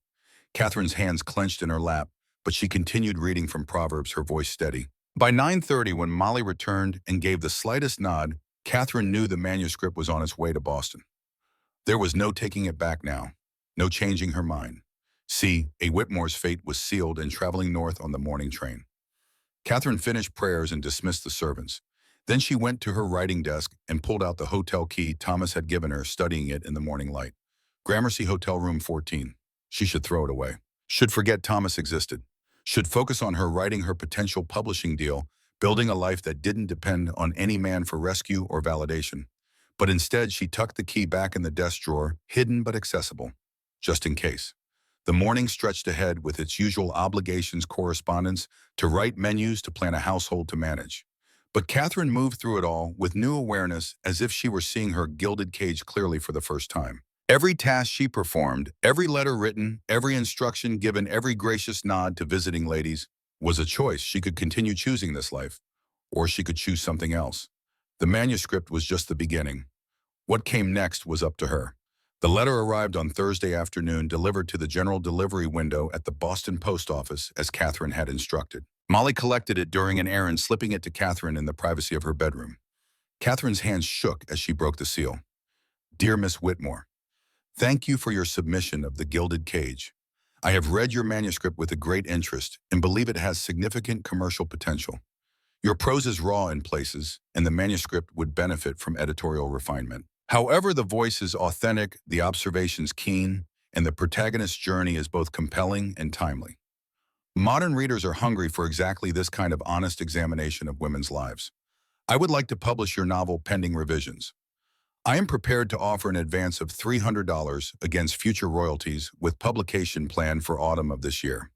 Catherine's hands clenched in her lap, but she continued reading from Proverbs, her voice steady. By 9:30, when Molly returned and gave the slightest nod, Catherine knew the manuscript was on its way to Boston. There was no taking it back now, no changing her mind. See, A. Whitmore's fate was sealed and traveling north on the morning train. Catherine finished prayers and dismissed the servants. Then she went to her writing desk and pulled out the hotel key Thomas had given her, studying it in the morning light. Gramercy Hotel Room 14. She should throw it away. Should forget Thomas existed. Should focus on her writing her potential publishing deal, building a life that didn't depend on any man for rescue or validation. But instead, she tucked the key back in the desk drawer, hidden but accessible, just in case. The morning stretched ahead with its usual obligations, correspondence, to write menus, to plan a household to manage. But Catherine moved through it all with new awareness, as if she were seeing her gilded cage clearly for the first time. Every task she performed, every letter written, every instruction given, every gracious nod to visiting ladies was a choice. She could continue choosing this life, or she could choose something else. The manuscript was just the beginning. What came next was up to her. The letter arrived on Thursday afternoon, delivered to the general delivery window at the Boston post office as Catherine had instructed. Molly collected it during an errand, slipping it to Catherine in the privacy of her bedroom. Catherine's hands shook as she broke the seal. "Dear Miss Whitmore, thank you for your submission of The Gilded Cage. I have read your manuscript with a great interest and believe it has significant commercial potential. Your prose is raw in places, and the manuscript would benefit from editorial refinement. However, the voice is authentic, the observations keen, and the protagonist's journey is both compelling and timely. Modern readers are hungry for exactly this kind of honest examination of women's lives. I would like to publish your novel pending revisions. I am prepared to offer an advance of $300 against future royalties, with publication planned for autumn of this year.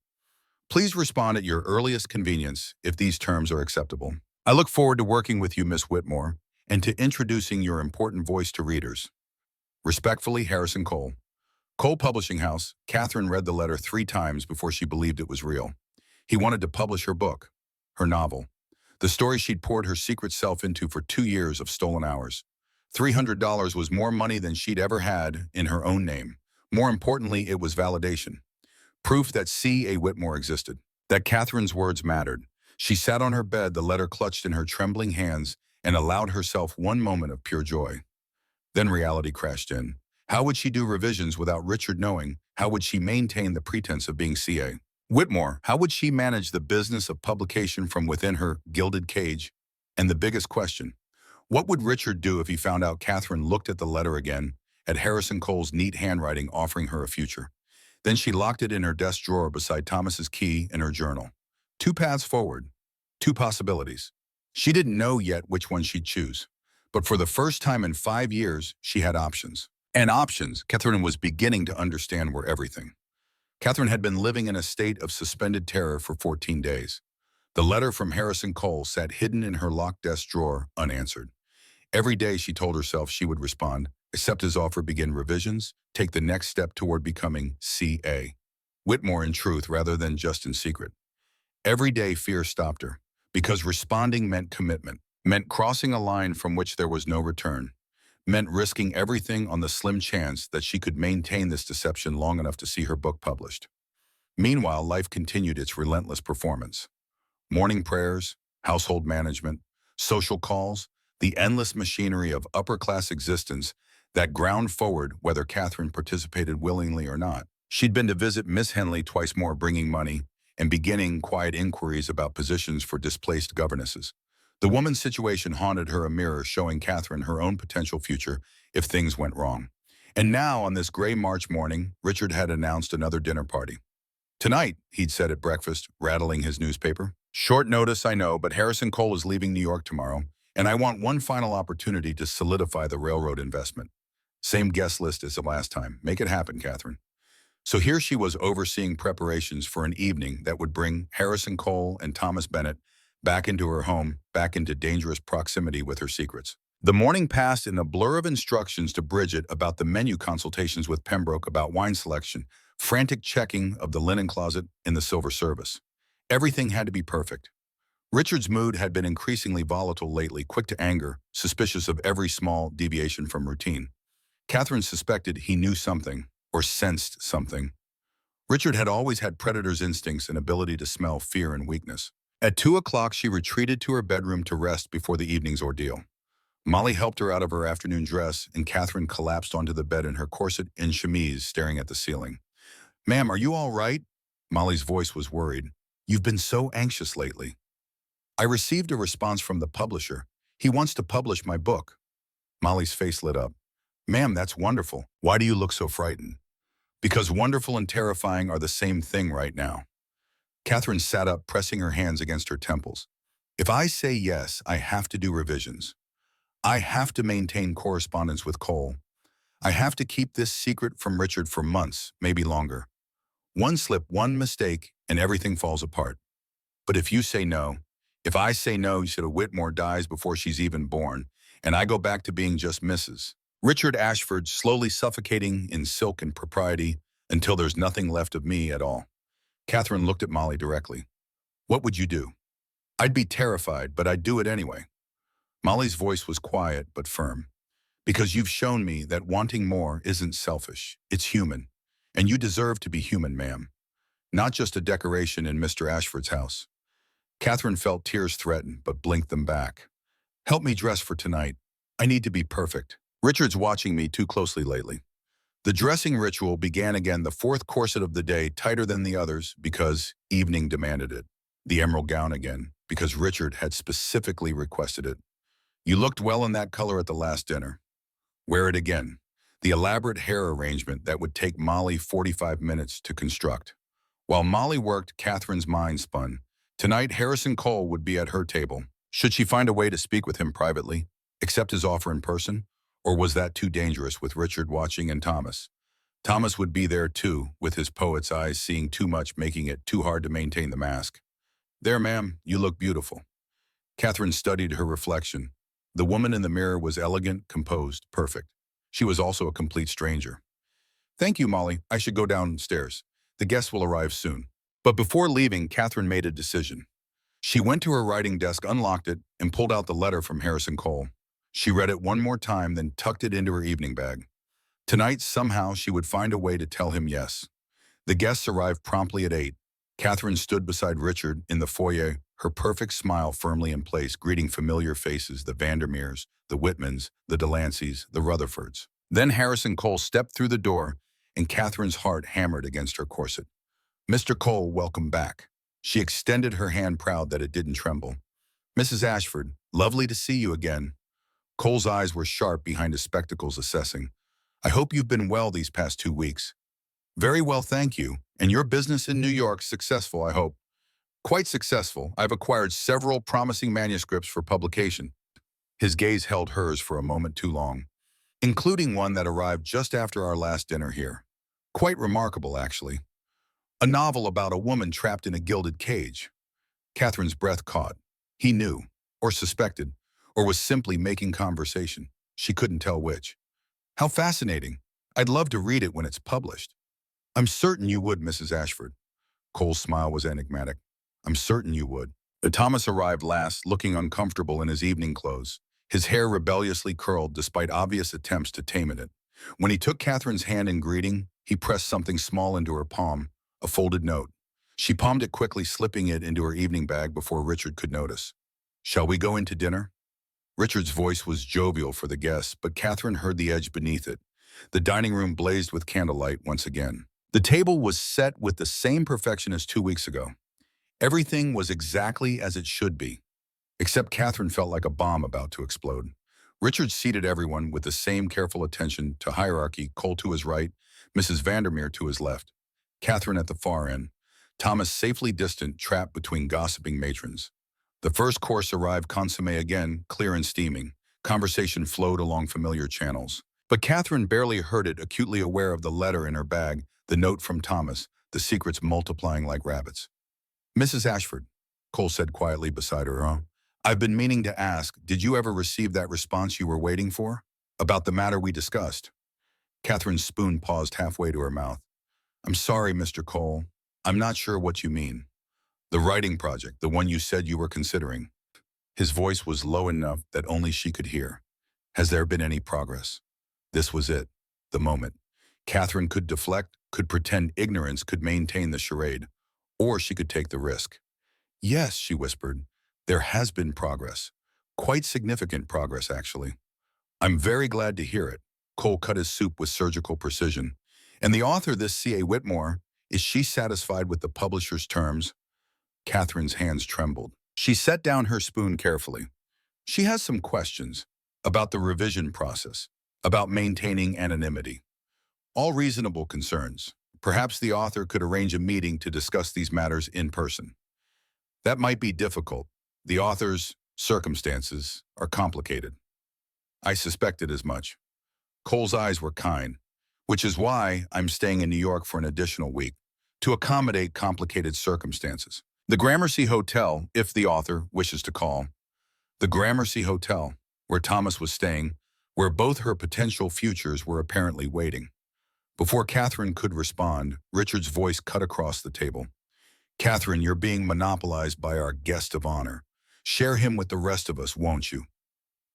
Please respond at your earliest convenience if these terms are acceptable. I look forward to working with you, Miss Whitmore, and to introducing your important voice to readers. Respectfully, Harrison Cole." Cole Publishing House. Catherine read the letter 3 times before she believed it was real. He wanted to publish her book, her novel, the story she'd poured her secret self into for 2 years of stolen hours. $300 was more money than she'd ever had in her own name. More importantly, it was validation. Proof that C. A. Whitmore existed, that Catherine's words mattered. She sat on her bed, the letter clutched in her trembling hands, and allowed herself one moment of pure joy. Then reality crashed in. How would she do revisions without Richard knowing? How would she maintain the pretense of being C.A. Whitmore? How would she manage the business of publication from within her gilded cage? And the biggest question, what would Richard do if he found out Catherine looked at the letter again, at Harrison Cole's neat handwriting offering her a future? Then she locked it in her desk drawer beside Thomas's key and her journal. 2 paths forward, 2 possibilities. She didn't know yet which one she'd choose. But for the first time in 5 years, she had options. And options, Catherine was beginning to understand, were everything. Catherine had been living in a state of suspended terror for 14 days. The letter from Harrison Cole sat hidden in her locked desk drawer, unanswered. Every day she told herself she would respond, accept his offer, begin revisions, take the next step toward becoming C.A. Whitmore in truth rather than just in secret. Every day fear stopped her, Because responding meant commitment, meant crossing a line from which there was no return, meant risking everything on the slim chance that she could maintain this deception long enough to see her book published. Meanwhile, life continued its relentless performance. Morning prayers, household management, social calls, the endless machinery of upper-class existence that ground forward whether Catherine participated willingly or not. She'd been to visit Miss Henley twice more, bringing money and beginning quiet inquiries about positions for displaced governesses. The woman's situation haunted her, a mirror showing Catherine her own potential future if things went wrong. And now, on this gray March morning, Richard had announced another dinner party. "Tonight," he'd said at breakfast, rattling his newspaper. "Short notice, I know, but Harrison Cole is leaving New York tomorrow, and I want one final opportunity to solidify the railroad investment. Same guest list as the last time. Make it happen, Catherine." So here she was overseeing preparations for an evening that would bring Harrison Cole and Thomas Bennett back into her home, back into dangerous proximity with her secrets. The morning passed in a blur of instructions to Bridget about the menu, consultations with Pembroke about wine selection, frantic checking of the linen closet in the silver service. Everything had to be perfect. Richard's mood had been increasingly volatile lately, quick to anger, suspicious of every small deviation from routine. Catherine suspected he knew something, or sensed something. Richard had always had predator's instincts and ability to smell fear and weakness. At 2 o'clock, she retreated to her bedroom to rest before the evening's ordeal. Molly helped her out of her afternoon dress, and Catherine collapsed onto the bed in her corset and chemise, staring at the ceiling. "Ma'am, are you all right?" Molly's voice was worried. "You've been so anxious lately." "I received a response from the publisher. He wants to publish my book." Molly's face lit up. "Ma'am, that's wonderful. Why do you look so frightened?" "Because wonderful and terrifying are the same thing right now." Catherine sat up, pressing her hands against her temples. "If I say yes, I have to do revisions. I have to maintain correspondence with Cole. I have to keep this secret from Richard for months, maybe longer. One slip, one mistake, and everything falls apart. But if you say no, if I say no, Sarah Whitmore dies before she's even born, and I go back to being just Mrs. Richard Ashford, slowly suffocating in silk and propriety until there's nothing left of me at all." Catherine looked at Molly directly. "What would you do?" "I'd be terrified, but I'd do it anyway." Molly's voice was quiet but firm. "Because you've shown me that wanting more isn't selfish, it's human. And you deserve to be human, ma'am. Not just a decoration in Mr. Ashford's house." Catherine felt tears threaten, but blinked them back. "Help me dress for tonight. I need to be perfect. Richard's watching me too closely lately." The dressing ritual began again, the fourth corset of the day, tighter than the others because evening demanded it. The emerald gown again, because Richard had specifically requested it. "You looked well in that color at the last dinner. Wear it again." The elaborate hair arrangement that would take Molly 45 minutes to construct. While Molly worked, Catherine's mind spun. Tonight, Harrison Cole would be at her table. Should she find a way to speak with him privately, accept his offer in person? Or was that too dangerous with Richard watching and Thomas? Thomas would be there too, with his poet's eyes seeing too much, making it too hard to maintain the mask. "There, ma'am, you look beautiful." Catherine studied her reflection. The woman in the mirror was elegant, composed, perfect. She was also a complete stranger. "Thank you, Molly. I should go downstairs. The guests will arrive soon." But before leaving, Catherine made a decision. She went to her writing desk, unlocked it, and pulled out the letter from Harrison Cole. She read it one more time, then tucked it into her evening bag. Tonight, somehow, she would find a way to tell him yes. The guests arrived promptly at 8. Catherine stood beside Richard in the foyer, her perfect smile firmly in place, greeting familiar faces, the Vandermeers, the Whitmans, the Delanceys, the Rutherfords. Then Harrison Cole stepped through the door, and Catherine's heart hammered against her corset. "Mr. Cole, welcome back." She extended her hand, proud that it didn't tremble. "Mrs. Ashford, lovely to see you again." Cole's eyes were sharp behind his spectacles, assessing. "I hope you've been well these past 2 weeks." "Very well, thank you. And your business in New York, successful, I hope." "Quite successful. I've acquired several promising manuscripts for publication." His gaze held hers for a moment too long. "Including one that arrived just after our last dinner here. Quite remarkable, actually. A novel about a woman trapped in a gilded cage." Catherine's breath caught. He knew, or suspected, or was simply making conversation. She couldn't tell which. "How fascinating. I'd love to read it when it's published." "I'm certain you would, Mrs. Ashford." Cole's smile was enigmatic. "I'm certain you would." Thomas arrived last, looking uncomfortable in his evening clothes. His hair rebelliously curled despite obvious attempts to tame it. When he took Catherine's hand in greeting, he pressed something small into her palm, a folded note. She palmed it quickly, slipping it into her evening bag before Richard could notice. "Shall we go into dinner?" Richard's voice was jovial for the guests, but Catherine heard the edge beneath it. The dining room blazed with candlelight once again. The table was set with the same perfection as 2 weeks ago. Everything was exactly as it should be, except Catherine felt like a bomb about to explode. Richard seated everyone with the same careful attention to hierarchy, Cole to his right, Mrs. Vandermeer to his left, Catherine at the far end, Thomas safely distant, trapped between gossiping matrons. The first course arrived, consommé again, clear and steaming. Conversation flowed along familiar channels. But Catherine barely heard it, acutely aware of the letter in her bag, the note from Thomas, the secrets multiplying like rabbits. "Mrs. Ashford," Cole said quietly beside her, "I've been meaning to ask, did you ever receive that response you were waiting for? About the matter we discussed?" Catherine's spoon paused halfway to her mouth. "I'm sorry, Mr. Cole. I'm not sure what you mean. The writing project, the one you said you were considering." His voice was low enough that only she could hear. "Has there been any progress?" This was it, the moment. Catherine could deflect, could pretend ignorance, could maintain the charade. Or she could take the risk. "Yes," she whispered, "there has been progress. Quite significant progress, actually." "I'm very glad to hear it." Cole cut his soup with surgical precision. "And the author, this C.A. Whitmore, is she satisfied with the publisher's terms?" Catherine's hands trembled. She set down her spoon carefully. "She has some questions about the revision process, about maintaining anonymity. All reasonable concerns. Perhaps the author could arrange a meeting to discuss these matters in person." "That might be difficult. The author's circumstances are complicated." "I suspected as much." Cole's eyes were kind. "Which is why I'm staying in New York for an additional week, to accommodate complicated circumstances. The Gramercy Hotel, if the author wishes to call." The Gramercy Hotel, where Thomas was staying, where both her potential futures were apparently waiting. Before Catherine could respond, Richard's voice cut across the table. "Catherine, you're being monopolized by our guest of honor. Share him with the rest of us, won't you?"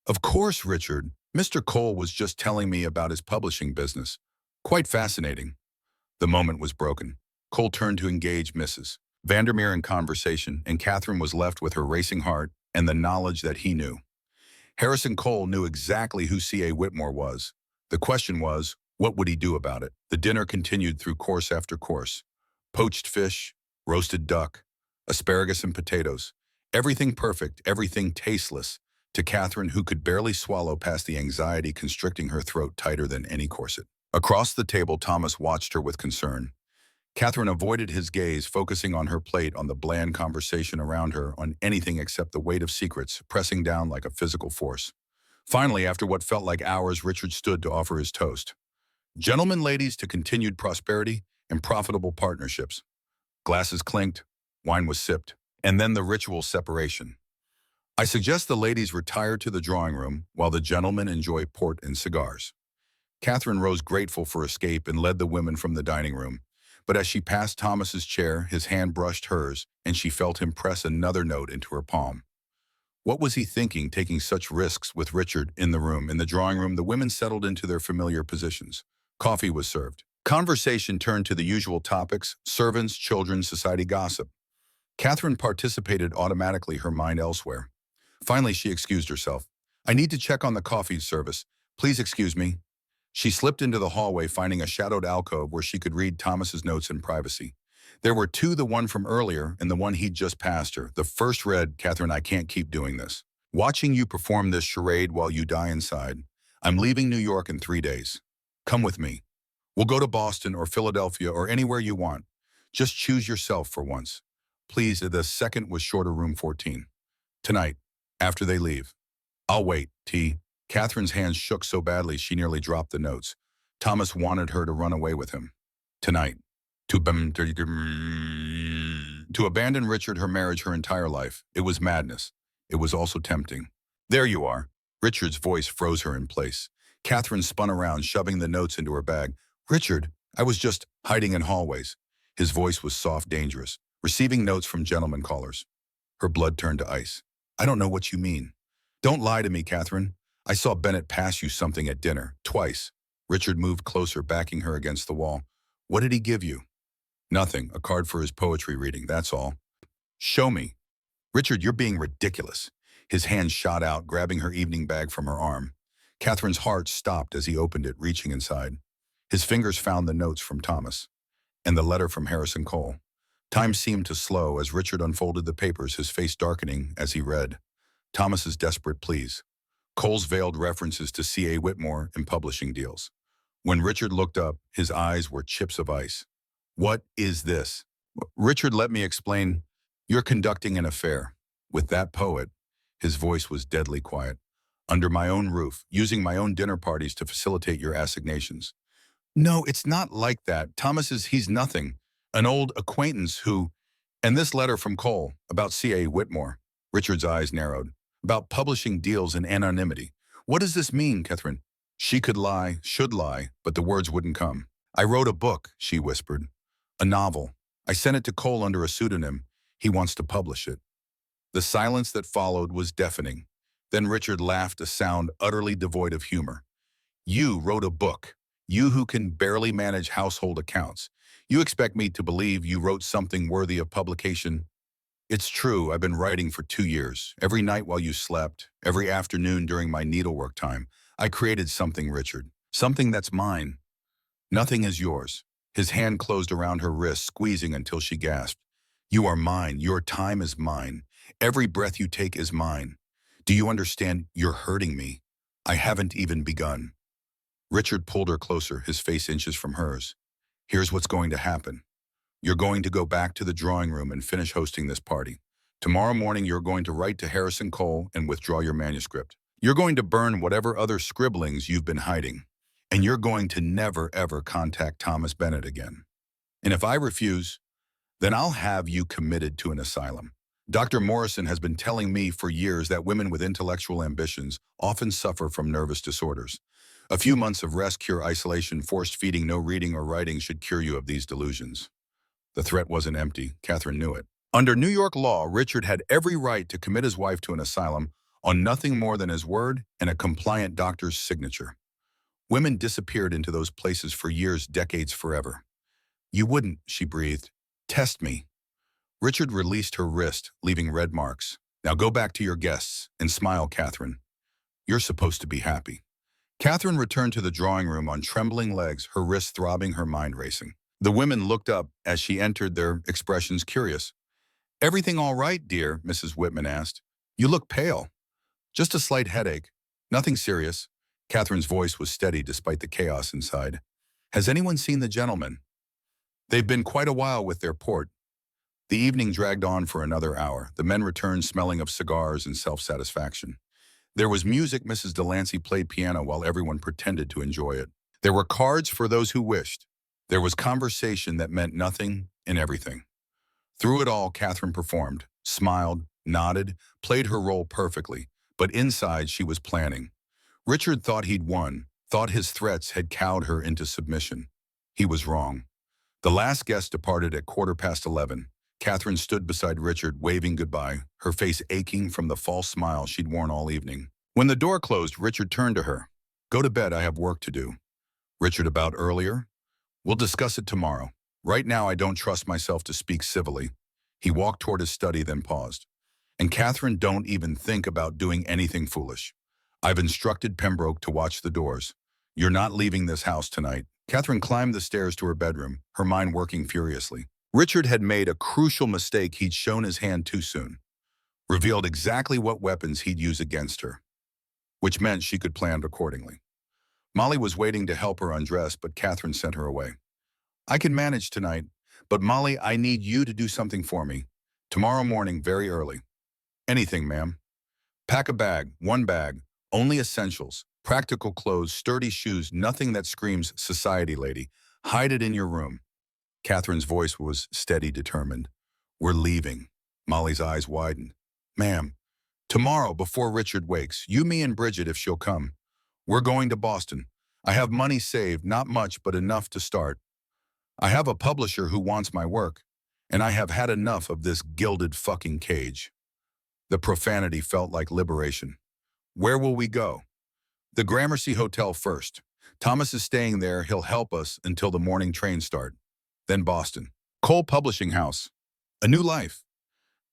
"Of course, Richard. Mr. Cole was just telling me about his publishing business. Quite fascinating." The moment was broken. Cole turned to engage Mrs. Vandermeer in conversation, and Catherine was left with her racing heart and the knowledge that he knew. Harrison Cole knew exactly who C.A. Whitmore was. The question was, what would he do about it? The dinner continued through course after course. Poached fish, roasted duck, asparagus and potatoes. Everything perfect, everything tasteless, to Catherine, who could barely swallow past the anxiety constricting her throat tighter than any corset. Across the table, Thomas watched her with concern. Catherine avoided his gaze, focusing on her plate, on the bland conversation around her, on anything except the weight of secrets, pressing down like a physical force. Finally, after what felt like hours, Richard stood to offer his toast. "Gentlemen, ladies, to continued prosperity and profitable partnerships." Glasses clinked, wine was sipped, and then the ritual separation. "I suggest the ladies retire to the drawing room while the gentlemen enjoy port and cigars." Catherine rose grateful for escape and led the women from the dining room. But as she passed Thomas's chair, his hand brushed hers, and she felt him press another note into her palm. What was he thinking, taking such risks with Richard in the room? In the drawing room, the women settled into their familiar positions. Coffee was served. Conversation turned to the usual topics: servants, children, society gossip. Catherine participated automatically, her mind elsewhere. Finally, she excused herself. "I need to check on the coffee service. Please excuse me." She slipped into the hallway, finding a shadowed alcove where she could read Thomas's notes in privacy. There were two, the one from earlier and the one he'd just passed her. The first read, "Catherine, I can't keep doing this. Watching you perform this charade while you die inside. I'm leaving New York in 3 days. Come with me. We'll go to Boston or Philadelphia or anywhere you want. Just choose yourself for once. Please." The second was shorter, room 14. "Tonight, after they leave. I'll wait, T." Catherine's hands shook so badly she nearly dropped the notes. Thomas wanted her to run away with him. Tonight. To abandon Richard, her marriage, her entire life. It was madness. It was also tempting. "There you are." Richard's voice froze her in place. Catherine spun around, shoving the notes into her bag. "Richard, I was just hiding in hallways." His voice was soft, dangerous. "Receiving notes from gentlemen callers." Her blood turned to ice. I don't know what you mean. Don't lie to me, Catherine. I saw Bennett pass you something at dinner, twice. Richard moved closer, backing her against the wall. What did he give you? Nothing, a card for his poetry reading, that's all. Show me. Richard, you're being ridiculous. His hand shot out, grabbing her evening bag from her arm. Catherine's heart stopped as he opened it, reaching inside. His fingers found the notes from Thomas and the letter from Harrison Cole. Time seemed to slow as Richard unfolded the papers, his face darkening as he read. Thomas's desperate pleas. Cole's veiled references to C.A. Whitmore and publishing deals. When Richard looked up, his eyes were chips of ice. What is this? Richard, let me explain. You're conducting an affair with that poet. His voice was deadly quiet. Under my own roof, using my own dinner parties to facilitate your assignations. No, it's not like that. He's nothing. An old acquaintance who, and this letter from Cole about C.A. Whitmore. Richard's eyes narrowed. About publishing deals in anonymity. What does this mean, Catherine? She could lie, should lie, but the words wouldn't come. I wrote a book, she whispered. A novel. I sent it to Cole under a pseudonym. He wants to publish it. The silence that followed was deafening. Then Richard laughed, a sound utterly devoid of humor. You wrote a book. You who can barely manage household accounts. You expect me to believe you wrote something worthy of publication? It's true, I've been writing for 2 years. Every night while you slept, every afternoon during my needlework time, I created something, Richard. Something that's mine. Nothing is yours. His hand closed around her wrist, squeezing until she gasped. You are mine. Your time is mine. Every breath you take is mine. Do you understand? You're hurting me. I haven't even begun. Richard pulled her closer, his face inches from hers. Here's what's going to happen. You're going to go back to the drawing room and finish hosting this party. Tomorrow morning, you're going to write to Harrison Cole and withdraw your manuscript. You're going to burn whatever other scribblings you've been hiding. And you're going to never, ever contact Thomas Bennett again. And if I refuse, then I'll have you committed to an asylum. Dr. Morrison has been telling me for years that women with intellectual ambitions often suffer from nervous disorders. A few months of rest, cure, isolation, forced feeding, no reading or writing should cure you of these delusions. The threat wasn't empty. Catherine knew it. Under New York law, Richard had every right to commit his wife to an asylum on nothing more than his word and a compliant doctor's signature. Women disappeared into those places for years, decades, forever. You wouldn't, she breathed. Test me. Richard released her wrist, leaving red marks. Now go back to your guests and smile, Catherine. You're supposed to be happy. Catherine returned to the drawing room on trembling legs, her wrists throbbing, her mind racing. The women looked up as she entered, their expressions curious. Everything all right, dear? Mrs. Whitman asked. You look pale. Just a slight headache. Nothing serious. Catherine's voice was steady despite the chaos inside. Has anyone seen the gentlemen? They've been quite a while with their port. The evening dragged on for another hour. The men returned smelling of cigars and self-satisfaction. There was music. Mrs. Delancey played piano while everyone pretended to enjoy it. There were cards for those who wished. There was conversation that meant nothing and everything. Through it all, Catherine performed, smiled, nodded, played her role perfectly, but inside she was planning. Richard thought he'd won, thought his threats had cowed her into submission. He was wrong. The last guest departed at 11:15. Catherine stood beside Richard, waving goodbye, her face aching from the false smile she'd worn all evening. When the door closed, Richard turned to her. Go to bed, I have work to do. Richard, about earlier? We'll discuss it tomorrow. Right now, I don't trust myself to speak civilly. He walked toward his study, then paused. And Catherine, don't even think about doing anything foolish. I've instructed Pembroke to watch the doors. You're not leaving this house tonight. Catherine climbed the stairs to her bedroom, her mind working furiously. Richard had made a crucial mistake. He'd shown his hand too soon, revealed exactly what weapons he'd use against her, which meant she could plan accordingly. Molly was waiting to help her undress, but Catherine sent her away. I can manage tonight, but Molly, I need you to do something for me. Tomorrow morning, very early. Anything, ma'am. Pack a bag, one bag, only essentials, practical clothes, sturdy shoes, nothing that screams society lady. Hide it in your room. Catherine's voice was steady, determined. We're leaving. Molly's eyes widened. Ma'am, tomorrow before Richard wakes, you, me, and Bridget, if she'll come. We're going to Boston. I have money saved, not much, but enough to start. I have a publisher who wants my work, and I have had enough of this gilded fucking cage. The profanity felt like liberation. Where will we go? The Gramercy Hotel first. Thomas is staying there. He'll help us until the morning trains start. Then Boston. Cole Publishing House. A new life.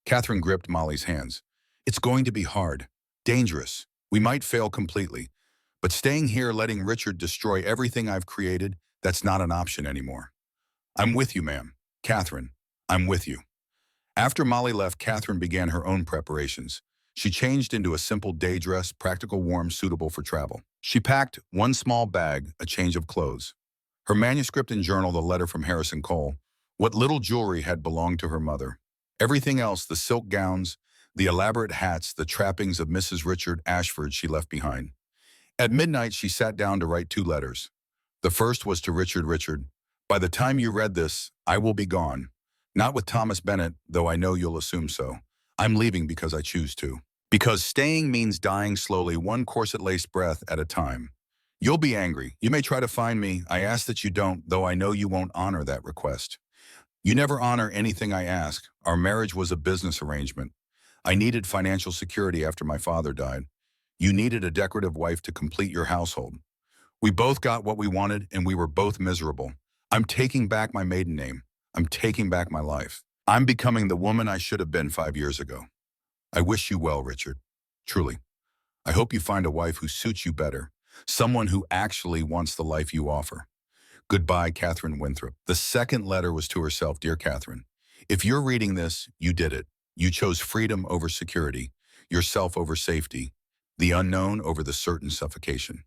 Catherine gripped Molly's hands. It's going to be hard. Dangerous. We might fail completely. But staying here, letting Richard destroy everything I've created, that's not an option anymore. I'm with you, ma'am. Catherine, I'm with you. After Molly left, Catherine began her own preparations. She changed into a simple day dress, practical, warm, suitable for travel. She packed one small bag, a change of clothes. Her manuscript and journal, the letter from Harrison Cole, what little jewelry had belonged to her mother. Everything else, the silk gowns, the elaborate hats, the trappings of Mrs. Richard Ashford, she left behind. At midnight, she sat down to write 2 letters. The first was to Richard. Richard, by the time you read this, I will be gone. Not with Thomas Bennett, though I know you'll assume so. I'm leaving because I choose to. Because staying means dying slowly, one corset-laced breath at a time. You'll be angry. You may try to find me. I ask that you don't, though I know you won't honor that request. You never honor anything I ask. Our marriage was a business arrangement. I needed financial security after my father died. You needed a decorative wife to complete your household. We both got what we wanted, and we were both miserable. I'm taking back my maiden name. I'm taking back my life. I'm becoming the woman I should have been 5 years ago. I wish you well, Richard. Truly. I hope you find a wife who suits you better, someone who actually wants the life you offer. Goodbye, Catherine Winthrop. The second letter was to herself. Dear Catherine, if you're reading this, you did it. You chose freedom over security, yourself over safety, the unknown over the certain suffocation.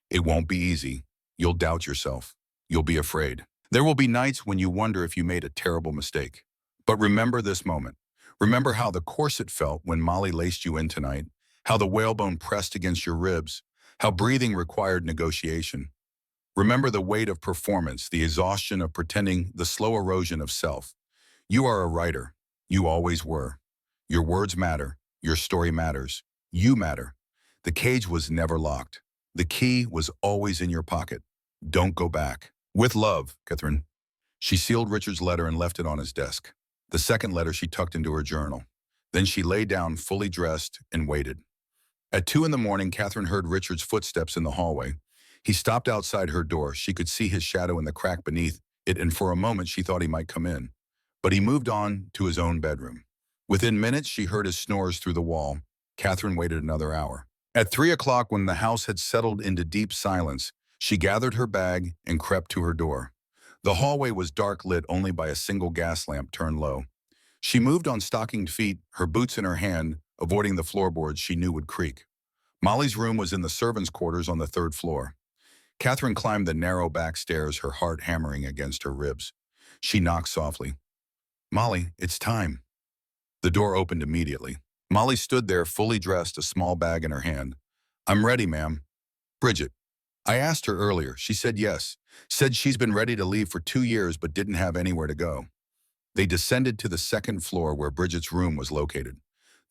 It won't be easy. You'll doubt yourself. You'll be afraid. There will be nights when you wonder if you made a terrible mistake. But remember this moment. Remember how the corset felt when Molly laced you in tonight, how the whalebone pressed against your ribs, how breathing required negotiation. Remember the weight of performance, the exhaustion of pretending, the slow erosion of self. You are a writer. You always were. Your words matter. Your story matters. You matter. The cage was never locked. The key was always in your pocket. Don't go back. With love, Catherine. She sealed Richard's letter and left it on his desk. The second letter she tucked into her journal. Then she lay down fully dressed and waited. At 2 in the morning, Catherine heard Richard's footsteps in the hallway. He stopped outside her door. She could see his shadow in the crack beneath it, and for a moment she thought he might come in. But he moved on to his own bedroom. Within minutes, she heard his snores through the wall. Catherine waited another hour. At 3 o'clock, when the house had settled into deep silence, she gathered her bag and crept to her door. The hallway was dark, lit only by a single gas lamp turned low. She moved on stockinged feet, her boots in her hand, avoiding the floorboards she knew would creak. Molly's room was in the servants' quarters on the 3rd floor. Catherine climbed the narrow back stairs, her heart hammering against her ribs. She knocked softly. Molly, it's time. The door opened immediately. Molly stood there, fully dressed, a small bag in her hand. I'm ready, ma'am. Bridget. I asked her earlier. She said yes. Said she's been ready to leave for 2 years but didn't have anywhere to go. They descended to the 2nd floor where Bridget's room was located.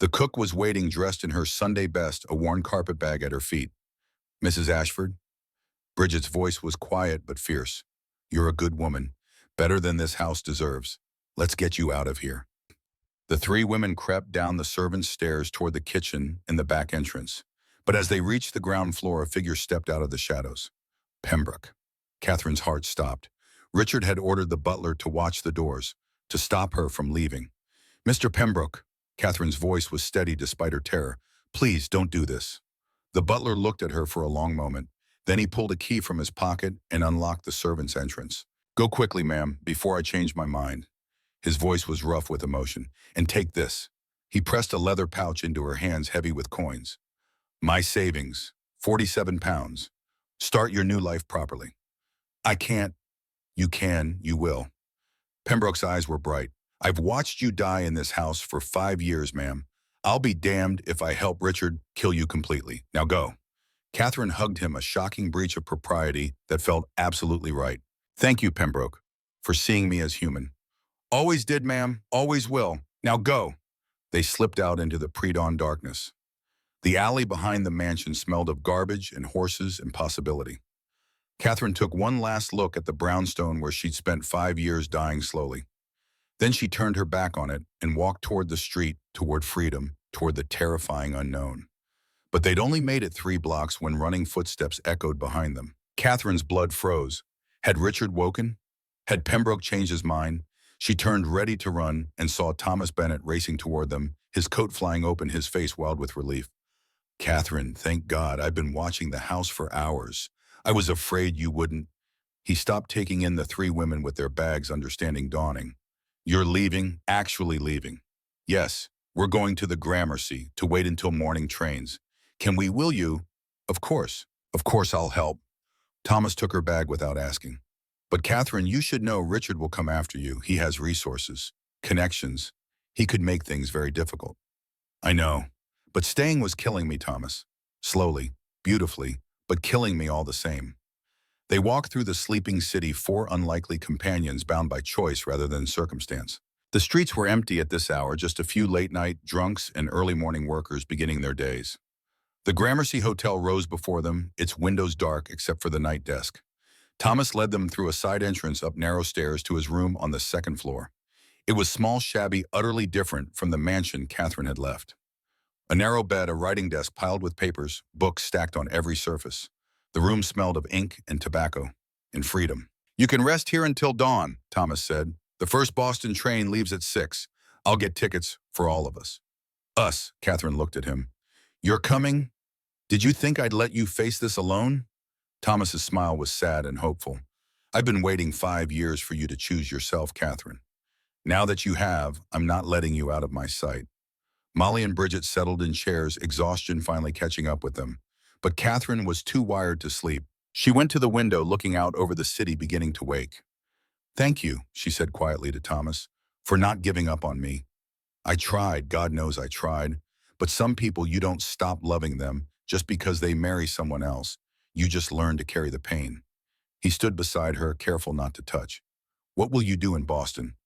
The cook was waiting, dressed in her Sunday best, a worn carpetbag at her feet. Mrs. Ashford? Bridget's voice was quiet but fierce. You're a good woman. Better than this house deserves. Let's get you out of here. The 3 women crept down the servants' stairs toward the kitchen and the back entrance. But as they reached the ground floor, a figure stepped out of the shadows. Pembroke. Catherine's heart stopped. Richard had ordered the butler to watch the doors, to stop her from leaving. Mr. Pembroke. Catherine's voice was steady despite her terror. Please, don't do this. The butler looked at her for a long moment. Then he pulled a key from his pocket and unlocked the servants' entrance. Go quickly, ma'am, before I change my mind. His voice was rough with emotion. And take this. He pressed a leather pouch into her hands, heavy with coins. My savings, 47 pounds. Start your new life properly. I can't. You can, you will. Pembroke's eyes were bright. I've watched you die in this house for 5 years, ma'am. I'll be damned if I help Richard kill you completely. Now go. Catherine hugged him, a shocking breach of propriety that felt absolutely right. Thank you, Pembroke, for seeing me as human. Always did, ma'am. Always will. Now go. They slipped out into the pre-dawn darkness. The alley behind the mansion smelled of garbage and horses and possibility. Catherine took one last look at the brownstone where she'd spent 5 years dying slowly. Then she turned her back on it and walked toward the street, toward freedom, toward the terrifying unknown. But they'd only made it 3 blocks when running footsteps echoed behind them. Catherine's blood froze. Had Richard woken? Had Pembroke changed his mind? She turned ready to run and saw Thomas Bennet racing toward them, his coat flying open, his face wild with relief. "Catherine, thank God, I've been watching the house for hours. I was afraid you wouldn't." He stopped, taking in the 3 women with their bags, understanding dawning. "You're leaving? Actually leaving?" "Yes, we're going to the Gramercy to wait until morning trains. Will you?" "Of course. Of course I'll help." Thomas took her bag without asking. "But Catherine, you should know Richard will come after you. He has resources, connections. He could make things very difficult." "I know. But staying was killing me, Thomas. Slowly, beautifully, but killing me all the same." They walked through the sleeping city, 4 unlikely companions bound by choice rather than circumstance. The streets were empty at this hour, just a few late-night drunks and early-morning workers beginning their days. The Gramercy Hotel rose before them, its windows dark except for the night desk. Thomas led them through a side entrance up narrow stairs to his room on the 2nd floor. It was small, shabby, utterly different from the mansion Catherine had left. A narrow bed, a writing desk piled with papers, books stacked on every surface. The room smelled of ink and tobacco and freedom. "You can rest here until dawn," Thomas said. "The first Boston train leaves at 6. I'll get tickets for all of us." "Us," Catherine looked at him. "You're coming? Did you think I'd let you face this alone?" Thomas's smile was sad and hopeful. "I've been waiting 5 years for you to choose yourself, Catherine. Now that you have, I'm not letting you out of my sight." Molly and Bridget settled in chairs, exhaustion finally catching up with them. But Catherine was too wired to sleep. She went to the window, looking out over the city beginning to wake. "Thank you," she said quietly to Thomas, "for not giving up on me. I tried, God knows I tried. But some people, you don't stop loving them just because they marry someone else. You just learn to carry the pain." He stood beside her, careful not to touch. "What will you do in Boston?"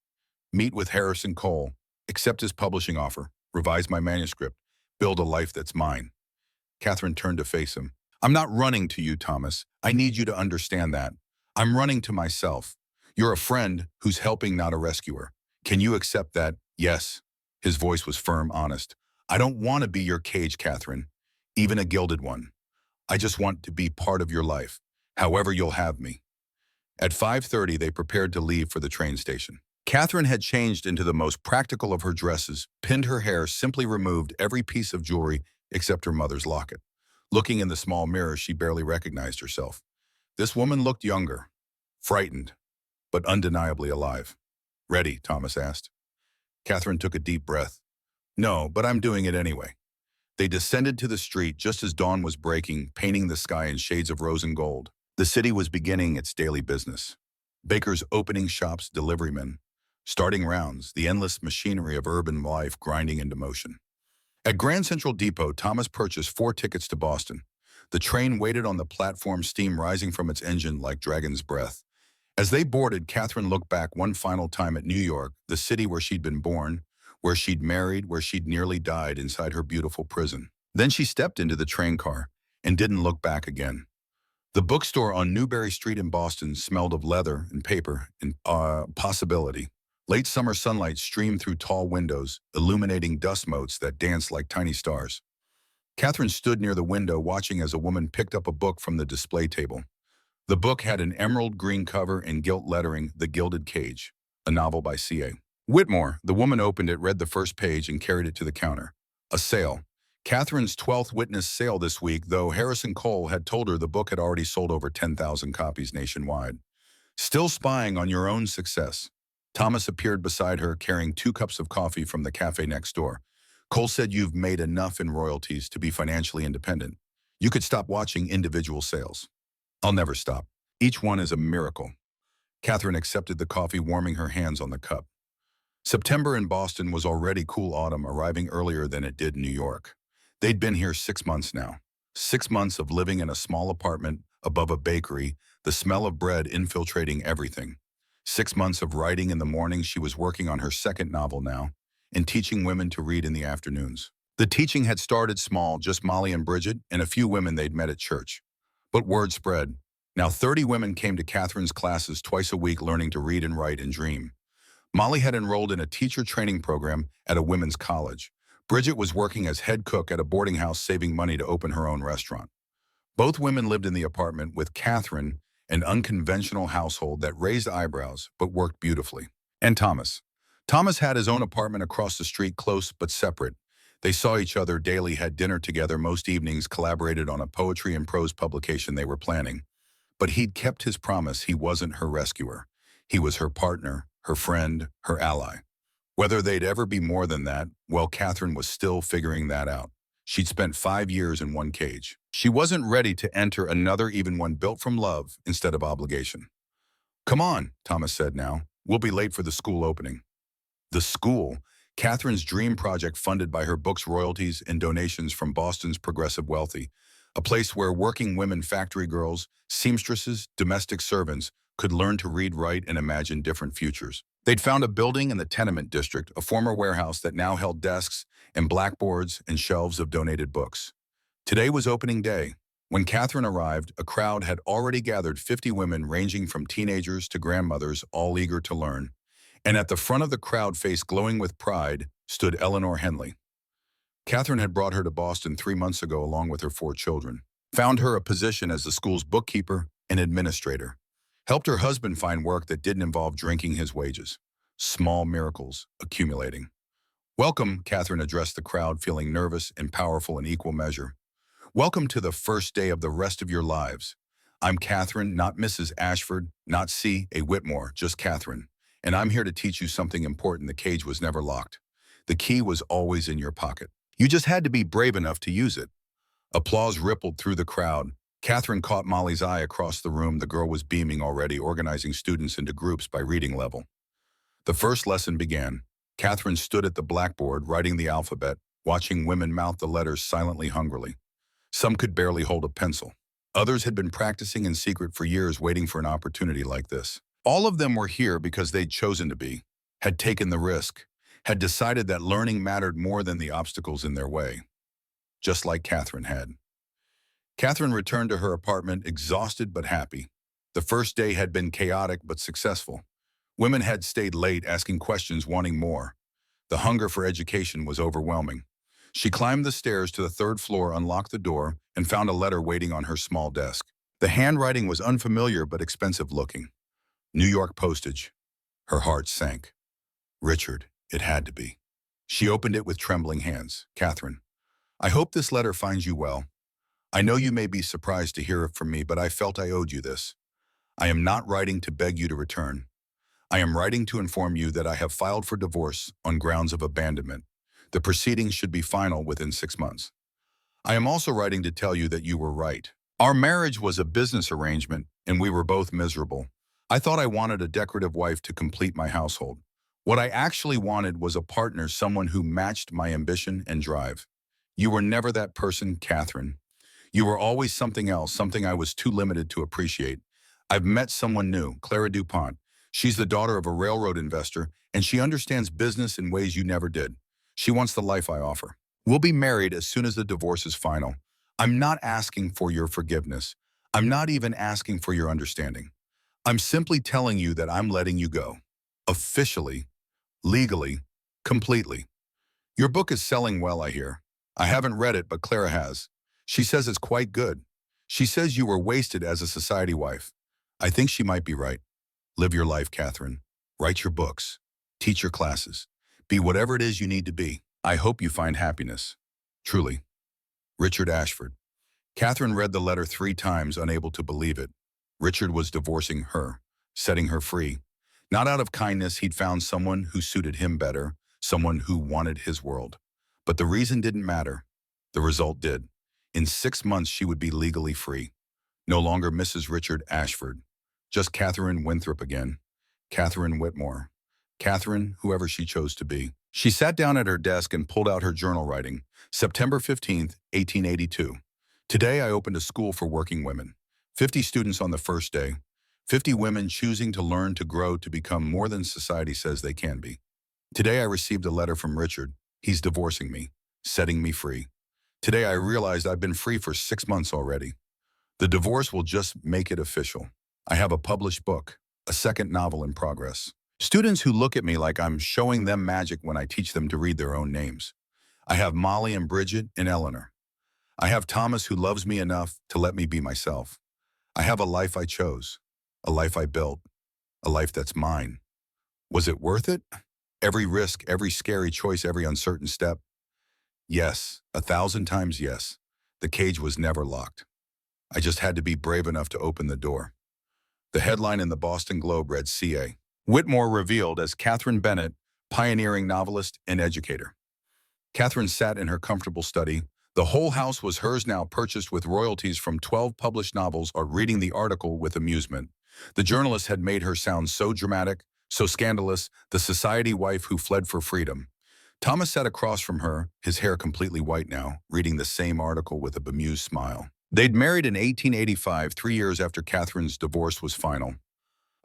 "Meet with Harrison Cole, accept his publishing offer, revise my manuscript, build a life that's mine." Catherine turned to face him. "I'm not running to you, Thomas. I need you to understand that. I'm running to myself. You're a friend who's helping, not a rescuer. Can you accept that?" "Yes." His voice was firm, honest. "I don't want to be your cage, Catherine, even a gilded one. I just want to be part of your life, however you'll have me." At 5:30, they prepared to leave for the train station. Catherine had changed into the most practical of her dresses, pinned her hair, simply removed every piece of jewelry except her mother's locket. Looking in the small mirror, she barely recognized herself. This woman looked younger, frightened, but undeniably alive. "Ready?" Thomas asked. Catherine took a deep breath. "No, but I'm doing it anyway." They descended to the street just as dawn was breaking, painting the sky in shades of rose and gold. The city was beginning its daily business. Bakers opening shops, deliverymen starting rounds, the endless machinery of urban life grinding into motion. At Grand Central Depot, Thomas purchased 4 tickets to Boston. The train waited on the platform, steam rising from its engine like dragon's breath. As they boarded, Catherine looked back one final time at New York, the city where she'd been born, where she'd married, where she'd nearly died inside her beautiful prison. Then she stepped into the train car and didn't look back again. The bookstore on Newbury Street in Boston smelled of leather and paper and possibility. Late summer sunlight streamed through tall windows, illuminating dust motes that danced like tiny stars. Catherine stood near the window, watching as a woman picked up a book from the display table. The book had an emerald green cover and gilt lettering, "The Gilded Cage," a novel by C.A. Whitmore. The woman opened it, read the first page, and carried it to the counter. A sale. Catherine's 12th witness sale this week, though Harrison Cole had told her the book had already sold over 10,000 copies nationwide. "Still spying on your own success." Thomas appeared beside her, carrying 2 cups of coffee from the cafe next door. "Cole said you've made enough in royalties to be financially independent. You could stop watching individual sales." "I'll never stop. Each one is a miracle." Catherine accepted the coffee, warming her hands on the cup. September in Boston was already cool autumn, arriving earlier than it did in New York. They'd been here 6 months now. 6 months of living in a small apartment above a bakery, the smell of bread infiltrating everything. 6 months of writing in the morning. She was working on her 2nd novel now, and teaching women to read in the afternoons. The teaching had started small, just Molly and Bridget and a few women they'd met at church. But word spread. Now 30 women came to Catherine's classes twice a week, learning to read and write and dream. Molly had enrolled in a teacher training program at a women's college. Bridget was working as head cook at a boarding house saving money to open her own restaurant. Both women lived in the apartment with Catherine, an unconventional household that raised eyebrows but worked beautifully. And Thomas. Thomas had his own apartment across the street, close but separate. They saw each other daily, had dinner together most evenings, collaborated on a poetry and prose publication they were planning. But he'd kept his promise. He wasn't her rescuer. He was her partner, her friend, her ally. Whether they'd ever be more than that, well, Catherine was still figuring that out. She'd spent 5 years in one cage. She wasn't ready to enter another, even one built from love instead of obligation. "Come on," Thomas said now. "We'll be late for the school opening." The school, Catherine's dream project funded by her book's royalties and donations from Boston's progressive wealthy, a place where working women, factory girls, seamstresses, domestic servants could learn to read, write, and imagine different futures. They'd found a building in the tenement district, a former warehouse that now held desks and blackboards and shelves of donated books. Today was opening day. When Catherine arrived, a crowd had already gathered, 50 women ranging from teenagers to grandmothers, all eager to learn. And at the front of the crowd, face glowing with pride, stood Eleanor Henley. Catherine had brought her to Boston 3 months ago along with her 4 children, found her a position as the school's bookkeeper and administrator, helped her husband find work that didn't involve drinking his wages. Small miracles accumulating. "Welcome," Catherine addressed the crowd, feeling nervous and powerful in equal measure. "Welcome to the first day of the rest of your lives. I'm Catherine, not Mrs. Ashford, not C.A. Whitmore, just Catherine. And I'm here to teach you something important. The cage was never locked. The key was always in your pocket. You just had to be brave enough to use it." Applause rippled through the crowd. Catherine caught Molly's eye across the room. The girl was beaming already, organizing students into groups by reading level. The first lesson began. Catherine stood at the blackboard, writing the alphabet, watching women mouth the letters silently, hungrily. Some could barely hold a pencil. Others had been practicing in secret for years, waiting for an opportunity like this. All of them were here because they'd chosen to be, had taken the risk, had decided that learning mattered more than the obstacles in their way. Just like Catherine had. Catherine returned to her apartment, exhausted but happy. The first day had been chaotic but successful. Women had stayed late, asking questions, wanting more. The hunger for education was overwhelming. She climbed the stairs to the 3rd floor, unlocked the door, and found a letter waiting on her small desk. The handwriting was unfamiliar but expensive looking. New York postage. Her heart sank. Richard, it had to be. She opened it with trembling hands. "Catherine, I hope this letter finds you well. I know you may be surprised to hear it from me, but I felt I owed you this. I am not writing to beg you to return. I am writing to inform you that I have filed for divorce on grounds of abandonment. The proceedings should be final within 6 months. I am also writing to tell you that you were right. Our marriage was a business arrangement, and we were both miserable. I thought I wanted a decorative wife to complete my household. What I actually wanted was a partner, someone who matched my ambition and drive. You were never that person, Catherine. You were always something else, something I was too limited to appreciate. I've met someone new, Clara DuPont. She's the daughter of a railroad investor, and she understands business in ways you never did. She wants the life I offer. We'll be married as soon as the divorce is final. I'm not asking for your forgiveness. I'm not even asking for your understanding. I'm simply telling you that I'm letting you go. Officially, legally, completely. Your book is selling well, I hear. I haven't read it, but Clara has. She says it's quite good. She says you were wasted as a society wife. I think she might be right. Live your life, Catherine. Write your books. Teach your classes. Be whatever it is you need to be. I hope you find happiness. Truly. Richard Ashford. Catherine read the letter 3 times, unable to believe it. Richard was divorcing her, setting her free. Not out of kindness, he'd found someone who suited him better, someone who wanted his world. But the reason didn't matter. The result did. In 6 months, she would be legally free. No longer Mrs. Richard Ashford. Just Catherine Winthrop again. Catherine Whitmore. Catherine, whoever she chose to be. She sat down at her desk and pulled out her journal, writing, September 15th, 1882. Today I opened a school for working women. 50 students on the first day. 50 women choosing to learn, to grow, to become more than society says they can be. Today I received a letter from Richard. He's divorcing me, setting me free. Today I realized I've been free for 6 months already. The divorce will just make it official. I have a published book, a second novel in progress. Students who look at me like I'm showing them magic when I teach them to read their own names. I have Molly and Bridget and Eleanor. I have Thomas who loves me enough to let me be myself. I have a life I chose, a life I built, a life that's mine. Was it worth it? Every risk, every scary choice, every uncertain step? Yes, 1,000 times yes. The cage was never locked. I just had to be brave enough to open the door. The headline in the Boston Globe read C.A. Whitmore revealed as Catherine Bennett, pioneering novelist and educator. Catherine sat in her comfortable study. The whole house was hers now, purchased with royalties from 12 published novels, or reading the article with amusement. The journalist had made her sound so dramatic, so scandalous, the society wife who fled for freedom. Thomas sat across from her, his hair completely white now, reading the same article with a bemused smile. They'd married in 1885, 3 years after Catherine's divorce was final.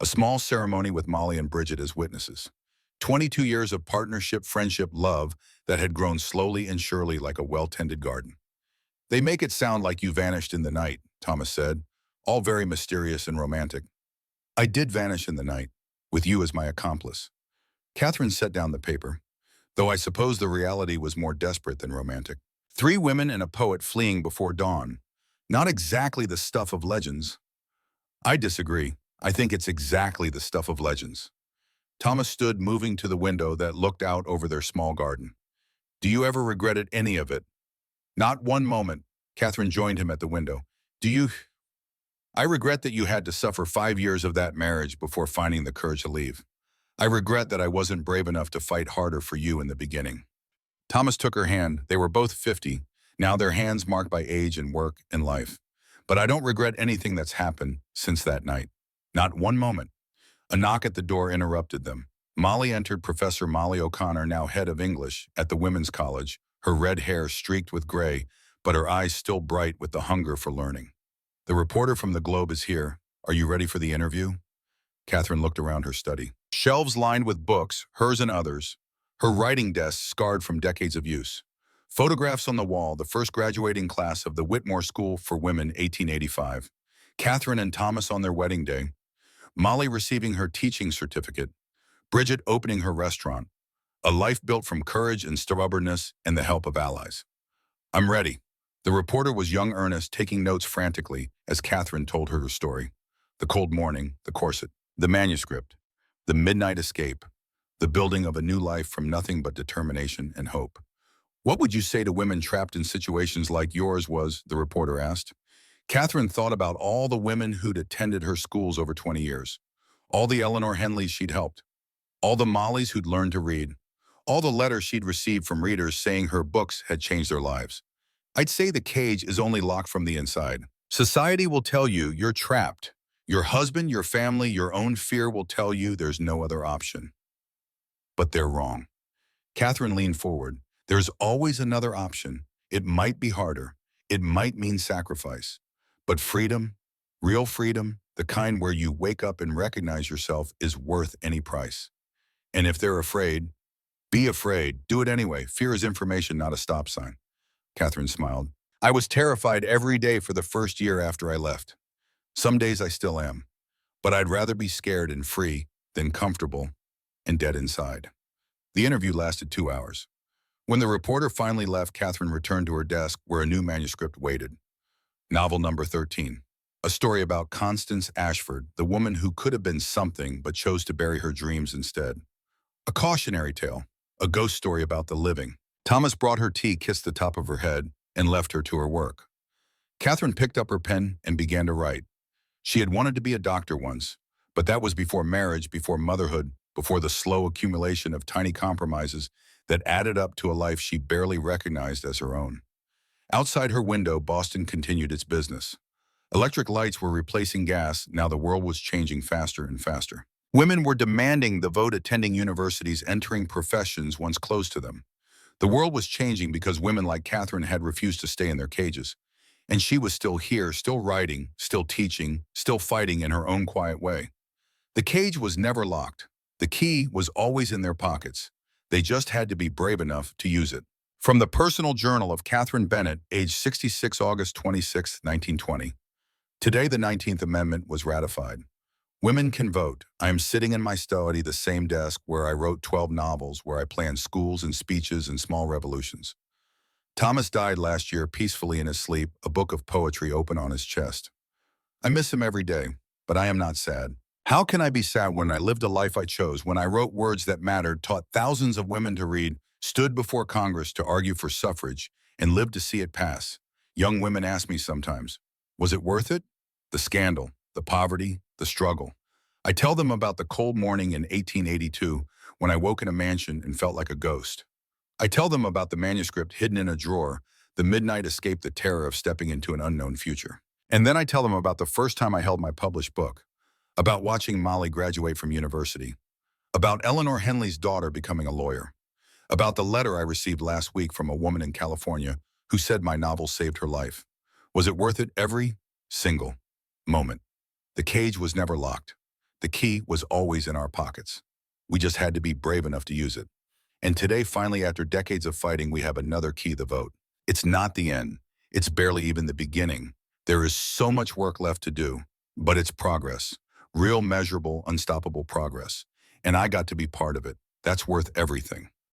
A small ceremony with Molly and Bridget as witnesses. 22 years of partnership, friendship, love that had grown slowly and surely like a well-tended garden. They make it sound like you vanished in the night, Thomas said, all very mysterious and romantic. I did vanish in the night, with you as my accomplice. Catherine set down the paper, though I suppose the reality was more desperate than romantic. 3 women and a poet fleeing before dawn. Not exactly the stuff of legends. I disagree. I think it's exactly the stuff of legends. Thomas stood, moving to the window that looked out over their small garden. Do you ever regretted any of it? Not one moment. Catherine joined him at the window. Do you? I regret that you had to suffer 5 years of that marriage before finding the courage to leave. I regret that I wasn't brave enough to fight harder for you in the beginning. Thomas took her hand. They were both 50, now their hands marked by age and work and life. But I don't regret anything that's happened since that night. Not one moment. A knock at the door interrupted them. Molly entered, Professor Molly O'Connor, now head of English at the Women's College, her red hair streaked with gray, but her eyes still bright with the hunger for learning. The reporter from the Globe is here. Are you ready for the interview? Catherine looked around her study. Shelves lined with books, hers and others. Her writing desk scarred from decades of use. Photographs on the wall, the first graduating class of the Whitmore School for Women, 1885. Catherine and Thomas on their wedding day. Molly receiving her teaching certificate. Bridget opening her restaurant. A life built from courage and stubbornness and the help of allies. I'm ready. The reporter was young Ernest, taking notes frantically as Catherine told her story. The cold morning, the corset, the manuscript, the midnight escape, the building of a new life from nothing but determination and hope. What would you say to women trapped in situations like yours was, the reporter asked. Catherine thought about all the women who'd attended her schools over 20 years, all the Eleanor Henleys she'd helped, all the Mollys who'd learned to read, all the letters she'd received from readers saying her books had changed their lives. I'd say the cage is only locked from the inside. Society will tell you you're trapped. Your husband, your family, your own fear will tell you there's no other option. But they're wrong. Catherine leaned forward. There's always another option. It might be harder. It might mean sacrifice. But freedom, real freedom, the kind where you wake up and recognize yourself, is worth any price. And if they're afraid, be afraid. Do it anyway. Fear is information, not a stop sign. Catherine smiled. I was terrified every day for the first year after I left. Some days I still am. But I'd rather be scared and free than comfortable and dead inside. The interview lasted 2 hours. When the reporter finally left, Catherine returned to her desk where a new manuscript waited. Novel number 13. A story about Constance Ashford, the woman who could have been something but chose to bury her dreams instead. A cautionary tale, a ghost story about the living. Thomas brought her tea, kissed the top of her head, and left her to her work. Catherine picked up her pen and began to write. She had wanted to be a doctor once, but that was before marriage, before motherhood, before the slow accumulation of tiny compromises that added up to a life she barely recognized as her own. Outside her window, Boston continued its business. Electric lights were replacing gas. Now the world was changing faster and faster. Women were demanding the vote, attending universities, entering professions once closed to them. The world was changing because women like Catherine had refused to stay in their cages. And she was still here, still writing, still teaching, still fighting in her own quiet way. The cage was never locked. The key was always in their pockets. They just had to be brave enough to use it. From the personal journal of Catherine Bennett, age 66, August 26, 1920. Today, the 19th Amendment was ratified. Women can vote. I am sitting in my study, the same desk where I wrote 12 novels, where I planned schools and speeches and small revolutions. Thomas died last year peacefully in his sleep, a book of poetry open on his chest. I miss him every day, but I am not sad. How can I be sad when I lived a life I chose, when I wrote words that mattered, taught thousands of women to read, stood before Congress to argue for suffrage, and lived to see it pass? Young women ask me sometimes, was it worth it? The scandal, the poverty, the struggle. I tell them about the cold morning in 1882 when I woke in a mansion and felt like a ghost. I tell them about the manuscript hidden in a drawer, the midnight escape, the terror of stepping into an unknown future. And then I tell them about the first time I held my published book, about watching Molly graduate from university, about Eleanor Henley's daughter becoming a lawyer, about the letter I received last week from a woman in California who said my novel saved her life. Was it worth it? Every single moment. The cage was never locked. The key was always in our pockets. We just had to be brave enough to use it. And today, finally, after decades of fighting, we have another key: the vote. It's not the end. It's barely even the beginning. There is so much work left to do, but it's progress. Real, measurable, unstoppable progress. And I got to be part of it. That's worth everything.